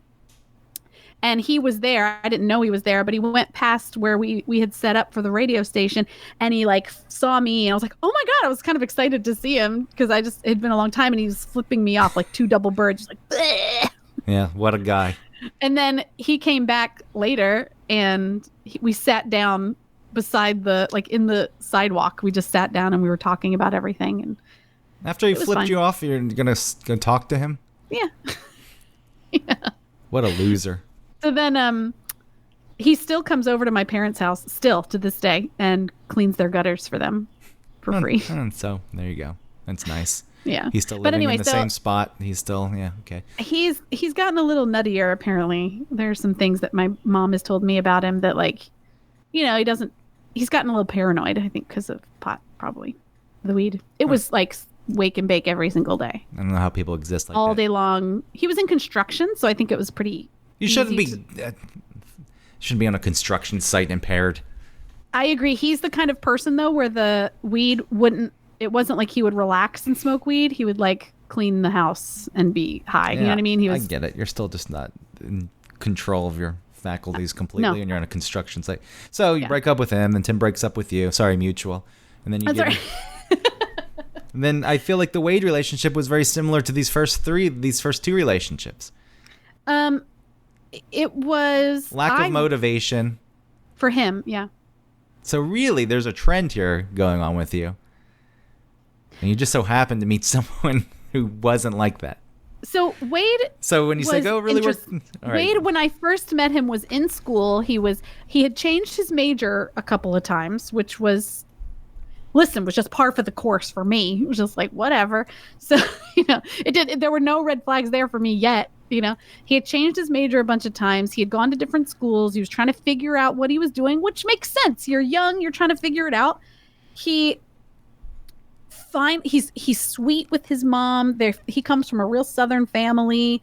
and he was there. I didn't know he was there, but he went past where we had set up for the radio station, and he like saw me, and I was like, oh my God, I was kind of excited to see him because it had been a long time, and he was flipping me off like two double birds, just like, bleh. Yeah, what a guy. And then he came back later, and we sat down beside in the sidewalk. We just sat down and we were talking about everything. And after he flipped you off, you're gonna talk to him? Yeah. Yeah. What a loser. So then he still comes over to my parents' house, still to this day, and cleans their gutters for them for free. And so there you go. That's nice. Yeah. He's still living in the same spot. He's still, yeah, okay. He's gotten a little nuttier, apparently. There's some things that my mom has told me about him that, like, he's gotten a little paranoid, I think, because of pot, probably. The weed. It was like wake and bake every single day. I don't know how people exist like all that. day long. He was in construction, so I think it was pretty You shouldn't be on a construction site impaired. I agree. He's the kind of person, though, where the weed it wasn't like he would relax and smoke weed. He would like clean the house and be high. Yeah, you know what I mean? I get it. You're still just not in control of your faculties completely, and you're on a construction site. So you break up with him, and Tim breaks up with you. Sorry, mutual. And then you get. Right. And then I feel like the Wade relationship was very similar to these first two relationships. It was lack of motivation for him. Yeah. So really, there's a trend here going on with you. And you just so happened to meet someone who wasn't like that. So Wade. So when you say go, really work. Wade, when I first met him, was in school. He had changed his major a couple of times, which was just par for the course for me. It was just like whatever. So there were no red flags there for me yet. He had changed his major a bunch of times. He had gone to different schools. He was trying to figure out what he was doing, which makes sense. You're young. You're trying to figure it out. He's sweet with his mom. He comes from a real Southern family.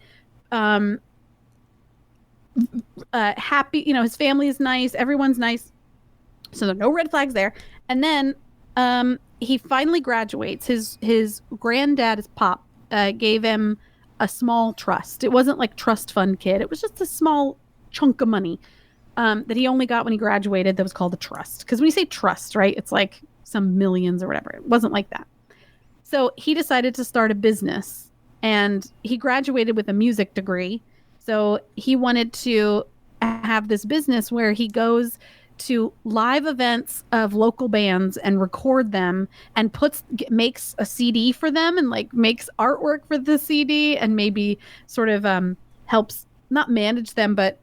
Happy, his family is nice. Everyone's nice. So there are no red flags there. And then he finally graduates. His granddad, his pop, gave him a small trust. It wasn't like trust fund kid. It was just a small chunk of money that he only got when he graduated. That was called a trust. Because when you say trust, right, it's like some millions or whatever. It wasn't like that. So he decided to start a business, and he graduated with a music degree. So he wanted to have this business where he goes to live events of local bands and record them and makes a CD for them and like makes artwork for the CD and maybe sort of helps not manage them, but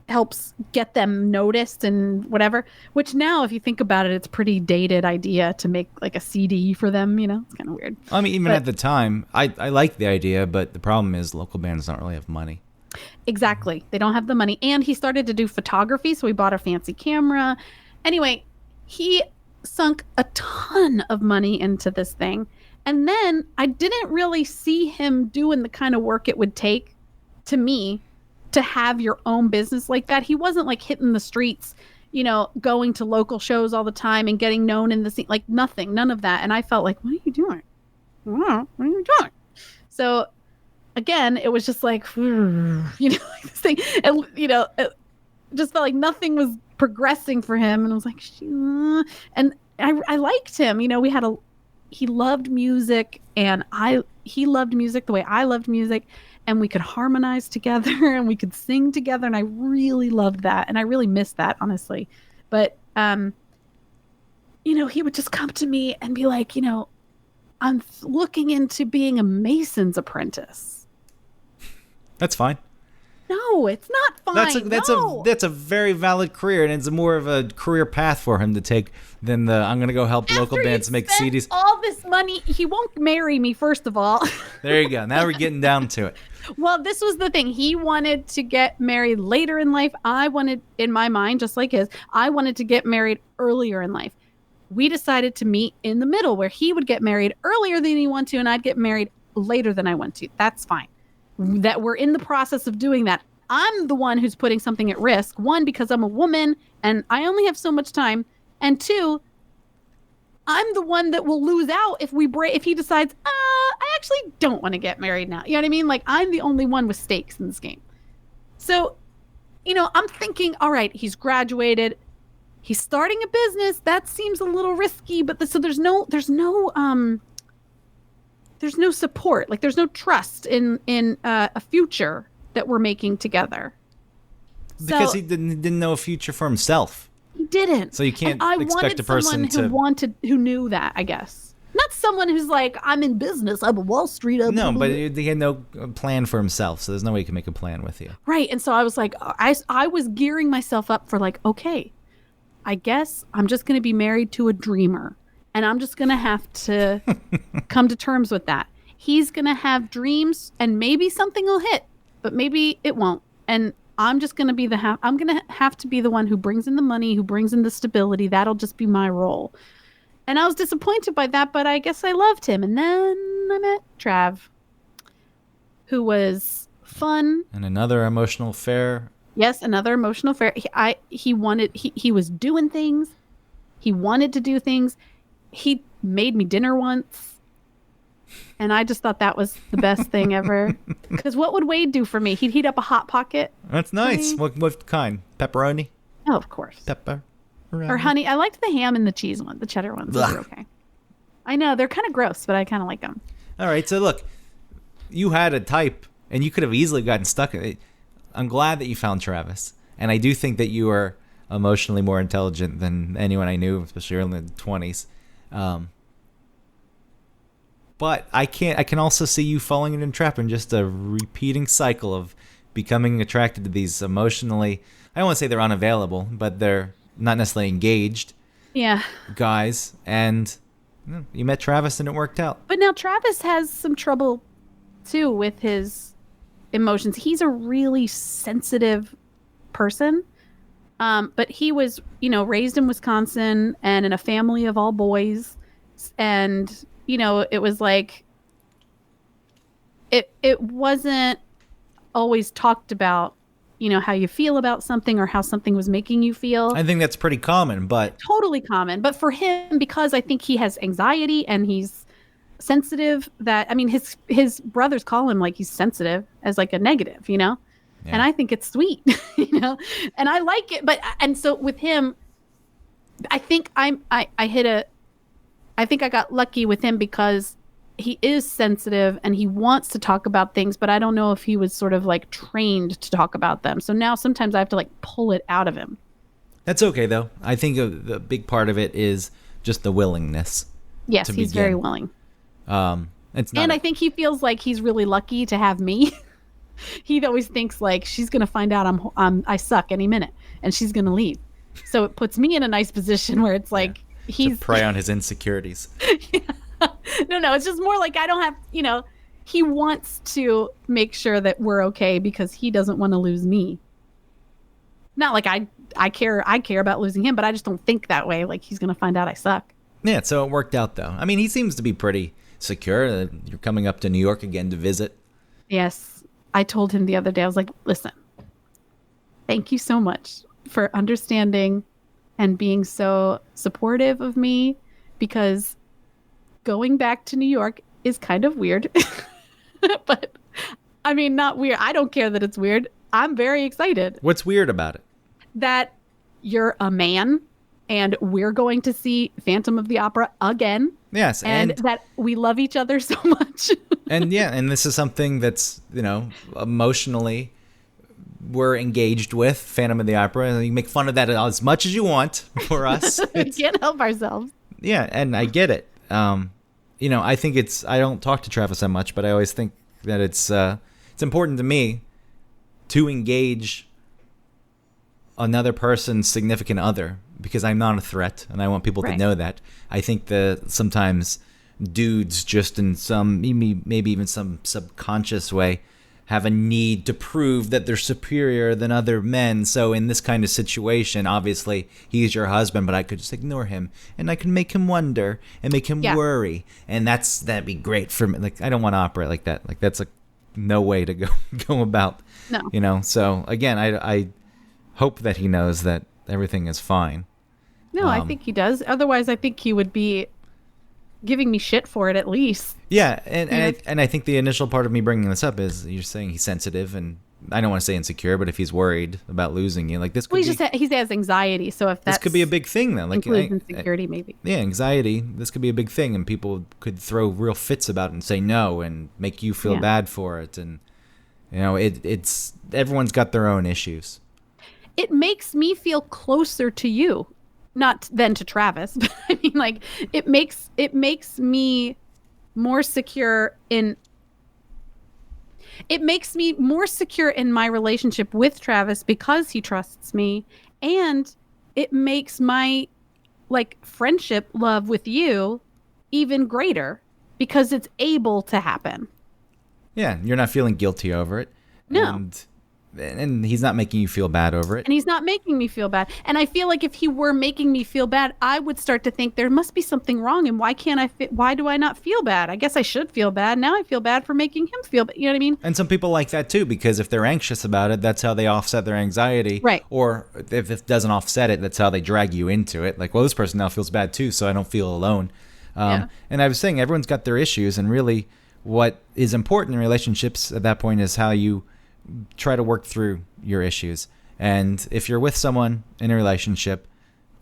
helps get them noticed and whatever, which now if you think about it, it's a pretty dated idea to make like a CD for them, it's kind of weird. I mean, even at the time, I like the idea, but the problem is local bands don't really have money. Exactly. They don't have the money. And he started to do photography, so he bought a fancy camera. Anyway, he sunk a ton of money into this thing. And then I didn't really see him doing the kind of work it would take to me to have your own business like that. He wasn't like hitting the streets, going to local shows all the time and getting known in the scene, like nothing, none of that. And I felt like, what are you doing? What are you doing? So again, it was just like, like this thing, and it just felt like nothing was progressing for him. And I was like, and I liked him. He loved music, and he loved music the way I loved music, and we could harmonize together and we could sing together, and I really loved that, and I really missed that, honestly. But he would just come to me and be like, I'm looking into being a mason's apprentice. That's fine. No, it's not fine. That's a very valid career, and it's more of a career path for him to take than the I'm going to go help local bands make CDs. All this money, he won't marry me, first of all. There you go. Now we're getting down to it. Well, this was the thing. He wanted to get married later in life. I wanted, in my mind, just like his, I wanted to get married earlier in life. We decided to meet in the middle, where he would get married earlier than he wanted to, and I'd get married later than I want to. That's fine. That we're in the process of doing that. I'm the one who's putting something at risk. One, because I'm a woman and I only have so much time. And two, I'm the one that will lose out if he decides, I actually don't want to get married now. You know what I mean? Like, I'm the only one with stakes in this game. So I'm thinking, all right, he's graduated. He's starting a business. That seems a little risky, but so there's no support. Like there's no trust in a future that we're making together. Because So he didn't know a future for himself. he didn't. So you can't And I expect wanted a person someone to. who knew that, I guess. Not someone who's like, I'm in business. I'm a Wall Street. No, but he had no plan for himself, so there's no way he can make a plan with you. Right. And so I was like, I was gearing myself up for like, okay, I guess I'm just going to be married to a dreamer. And I'm just going to have to come to terms with that. He's going to have dreams and maybe something will hit, but maybe it won't. And I'm just going to be I'm going to have to be the one who brings in the money, who brings in the stability. That'll just be my role. And I was disappointed by that, but I guess I loved him. And then I met Trav, who was fun. And another emotional affair. Yes, another emotional affair. He was doing things. He wanted to do things. He made me dinner once. And I just thought that was the best thing ever. Because what would Wade do for me? He'd heat up a Hot Pocket. That's nice. What kind? Pepperoni? Oh, of course. Pepper. Or honey. I liked the ham and the cheese one. The cheddar ones were okay. I know. They're kind of gross, but I kind of like them. All right. So look, you had a type, and you could have easily gotten stuck in it. I'm glad that you found Travis. And I do think that you are emotionally more intelligent than anyone I knew, especially early in the 20s. But I can also see you falling into a trap in just a repeating cycle of becoming attracted to these emotionally, I don't want to say they're unavailable, but they're not necessarily engaged Yeah. guys. And you met Travis and it worked out. But now Travis has some trouble, too, with his emotions. He's a really sensitive person. But he was, raised in Wisconsin and in a family of all boys. And, it was like, it wasn't always talked about, how you feel about something or how something was making you feel. I think that's pretty common, but Totally common. But for him, because I think he has anxiety and he's sensitive, his brothers call him like he's sensitive as like a negative, Yeah. And I think it's sweet, and I like it. And so with him, I think I think I got lucky with him because he is sensitive and he wants to talk about things, but I don't know if he was sort of like trained to talk about them. So now sometimes I have to like pull it out of him. that's okay though. I think the big part of it is just the willingness. Yes, to he's begin. very willing. It's not And I think he feels like he's really lucky to have me. He always thinks like she's going to find out I suck any minute and she's going to leave. So it puts me in a nice position where it's like to prey on his insecurities. No, it's just more like I don't have, he wants to make sure that we're okay because he doesn't want to lose me. Not like I care about losing him, but I just don't think that way. Like he's going to find out I suck. Yeah, so it worked out though. I mean, he seems to be pretty secure. You're coming up to New York again to visit. Yes. I told him the other day, I was like, listen, thank you so much for understanding and being so supportive of me because going back to New York is kind of weird. But I mean, not weird. I don't care that it's weird. I'm very excited What's weird about it? that you're a man and we're going to see Phantom of the Opera again. Yes, And that we love each other so much. and this is something that's, emotionally we're engaged with, Phantom of the Opera. And you make fun of that as much as you want for us. We can't help ourselves. Yeah, and I get it. I think I don't talk to Travis that much, but I always think that it's important to me to engage another person's significant other because I'm not a threat and I want people to Right. know that. I think that sometimes dudes just in some, maybe even some subconscious way, have a need to prove that they're superior than other men. So in this kind of situation, obviously he's your husband, but I could just ignore him and I can make him wonder and make him worry. And that'd be great for me. Like, I don't want to operate like that. Like that's no way to go about, No. So again, I hope that he knows that everything is fine. No, I think he does. Otherwise, I think he would be giving me shit for it at least. Yeah, and I think the initial part of me bringing this up is you're saying he's sensitive, and I don't want to say insecure, but if he's worried about losing you, like this could Well, be, he has anxiety, so if this that could be a big thing then. Like, includes insecurity, maybe. yeah, anxiety. This could be a big thing, and people could throw real fits about it and say no and make you feel bad for it. And it's everyone's got their own issues. It makes me feel closer to you, not than to Travis, but I mean, like, it makes me more secure in. It makes me more secure in my relationship with Travis because he trusts me, and it makes my friendship love with you even greater because it's able to happen. Yeah, you're not feeling guilty over it. No. And he's not making you feel bad over it. And he's not making me feel bad. And I feel like if he were making me feel bad, I would start to think there must be something wrong. And why do I not feel bad? I guess I should feel bad. Now I feel bad for making him feel bad. You know what I mean? And some people like that too, because if they're anxious about it, that's how they offset their anxiety. Right. Or if it doesn't offset it, that's how they drag you into it. Like, well, this person now feels bad too, so I don't feel alone. And I was saying, everyone's got their issues. And really what is important in relationships at that point is how you try to work through your issues. And if you're with someone in a relationship,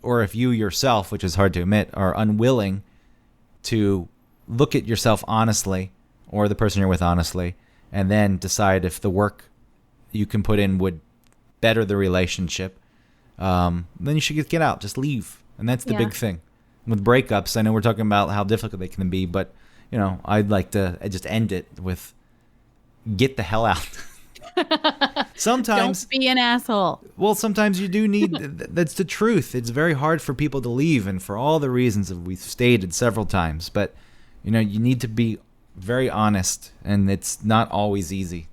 or if you yourself, which is hard to admit, are unwilling to look at yourself honestly, or the person you're with honestly, and then decide if the work you can put in would better the relationship, then you should get out. Just leave. And that's the big thing. With breakups, I know we're talking about how difficult they can be, but I'd like to just end it with get the hell out. Sometimes don't be an asshole. Well, sometimes you do need that's the truth. It's very hard for people to leave, and for all the reasons that we've stated several times, but you need to be very honest, and it's not always easy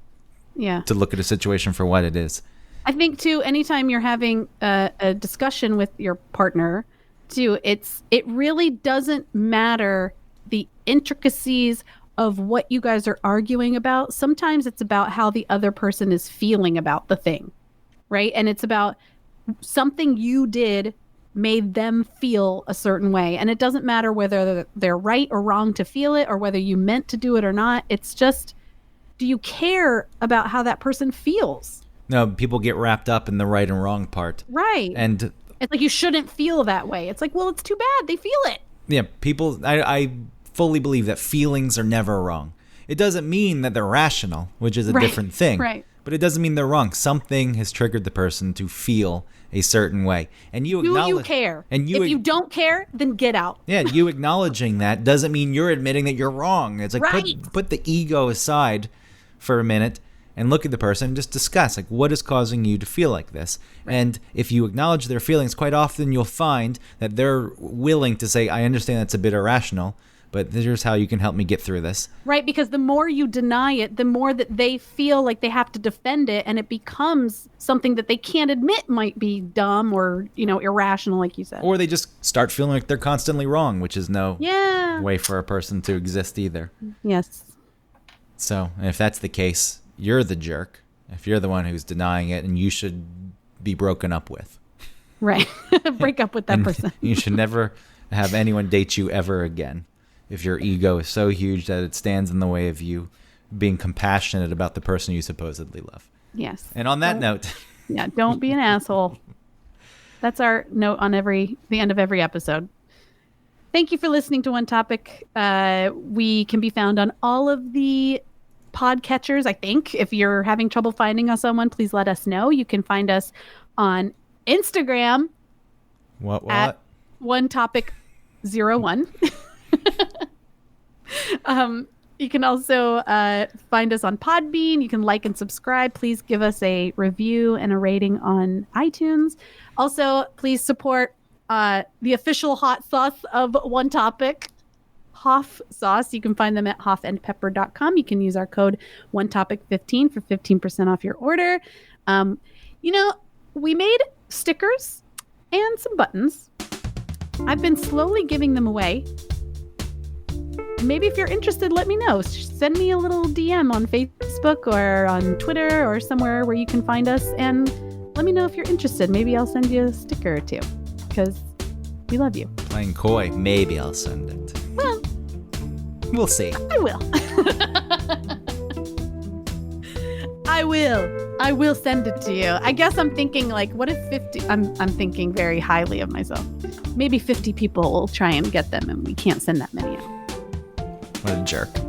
to look at a situation for what it is. I think too, anytime you're having a discussion with your partner too, it really doesn't matter the intricacies of what you guys are arguing about. Sometimes it's about how the other person is feeling about the thing, right? And it's about something you did made them feel a certain way. And it doesn't matter whether they're right or wrong to feel it, or whether you meant to do it or not. It's just, do you care about how that person feels? No, people get wrapped up in the right and wrong part. Right. And it's like, you shouldn't feel that way. It's like, well, it's too bad. They feel it. Yeah, I fully believe that feelings are never wrong. It doesn't mean that they're rational, which is a different thing. Right. But it doesn't mean they're wrong. Something has triggered the person to feel a certain way. And you Do acknowledge, you care? And if you don't care, then get out. Yeah, you acknowledging that doesn't mean you're admitting that you're wrong. It's like Right. put the ego aside for a minute and look at the person and just discuss, like, what is causing you to feel like this? Right. And if you acknowledge their feelings, quite often you'll find that they're willing to say, I understand that's a bit irrational, but here's how you can help me get through this. Right, because the more you deny it, the more that they feel like they have to defend it, and it becomes something that they can't admit might be dumb or, irrational, like you said. Or they just start feeling like they're constantly wrong, which is no way for a person to exist either. Yes. So if that's the case, you're the jerk. If you're the one who's denying it, and you should be broken up with. Right. Break up with that person. You should never have anyone date you ever again. If your ego is so huge that it stands in the way of you being compassionate about the person you supposedly love. Yes. And on that note. Yeah, don't be an asshole. That's our note on the end of every episode. Thank you for listening to One Topic. We can be found on all of the podcatchers, I think. If you're having trouble finding us on one, please let us know. You can find us on Instagram. What? At One Topic 01. You can also find us on Podbean. You can like and subscribe. Please give us a review and a rating on iTunes. Also, please support the official hot sauce of One Topic, Hoff Sauce. You can find them at hoffandpepper.com. You can use our code OneTopic15 for 15% off your order. We made stickers and some buttons. I've been slowly giving them away. Maybe if you're interested, let me know. Send me a little DM on Facebook or on Twitter or somewhere where you can find us, and let me know if you're interested. Maybe I'll send you a sticker or two, because we love you. Playing coy. Maybe I'll send it. Well, we'll see. I will. I will. I will send it to you. I guess I'm thinking like, what if 50? I'm thinking very highly of myself. Maybe 50 people will try and get them, and we can't send that many out. What a jerk.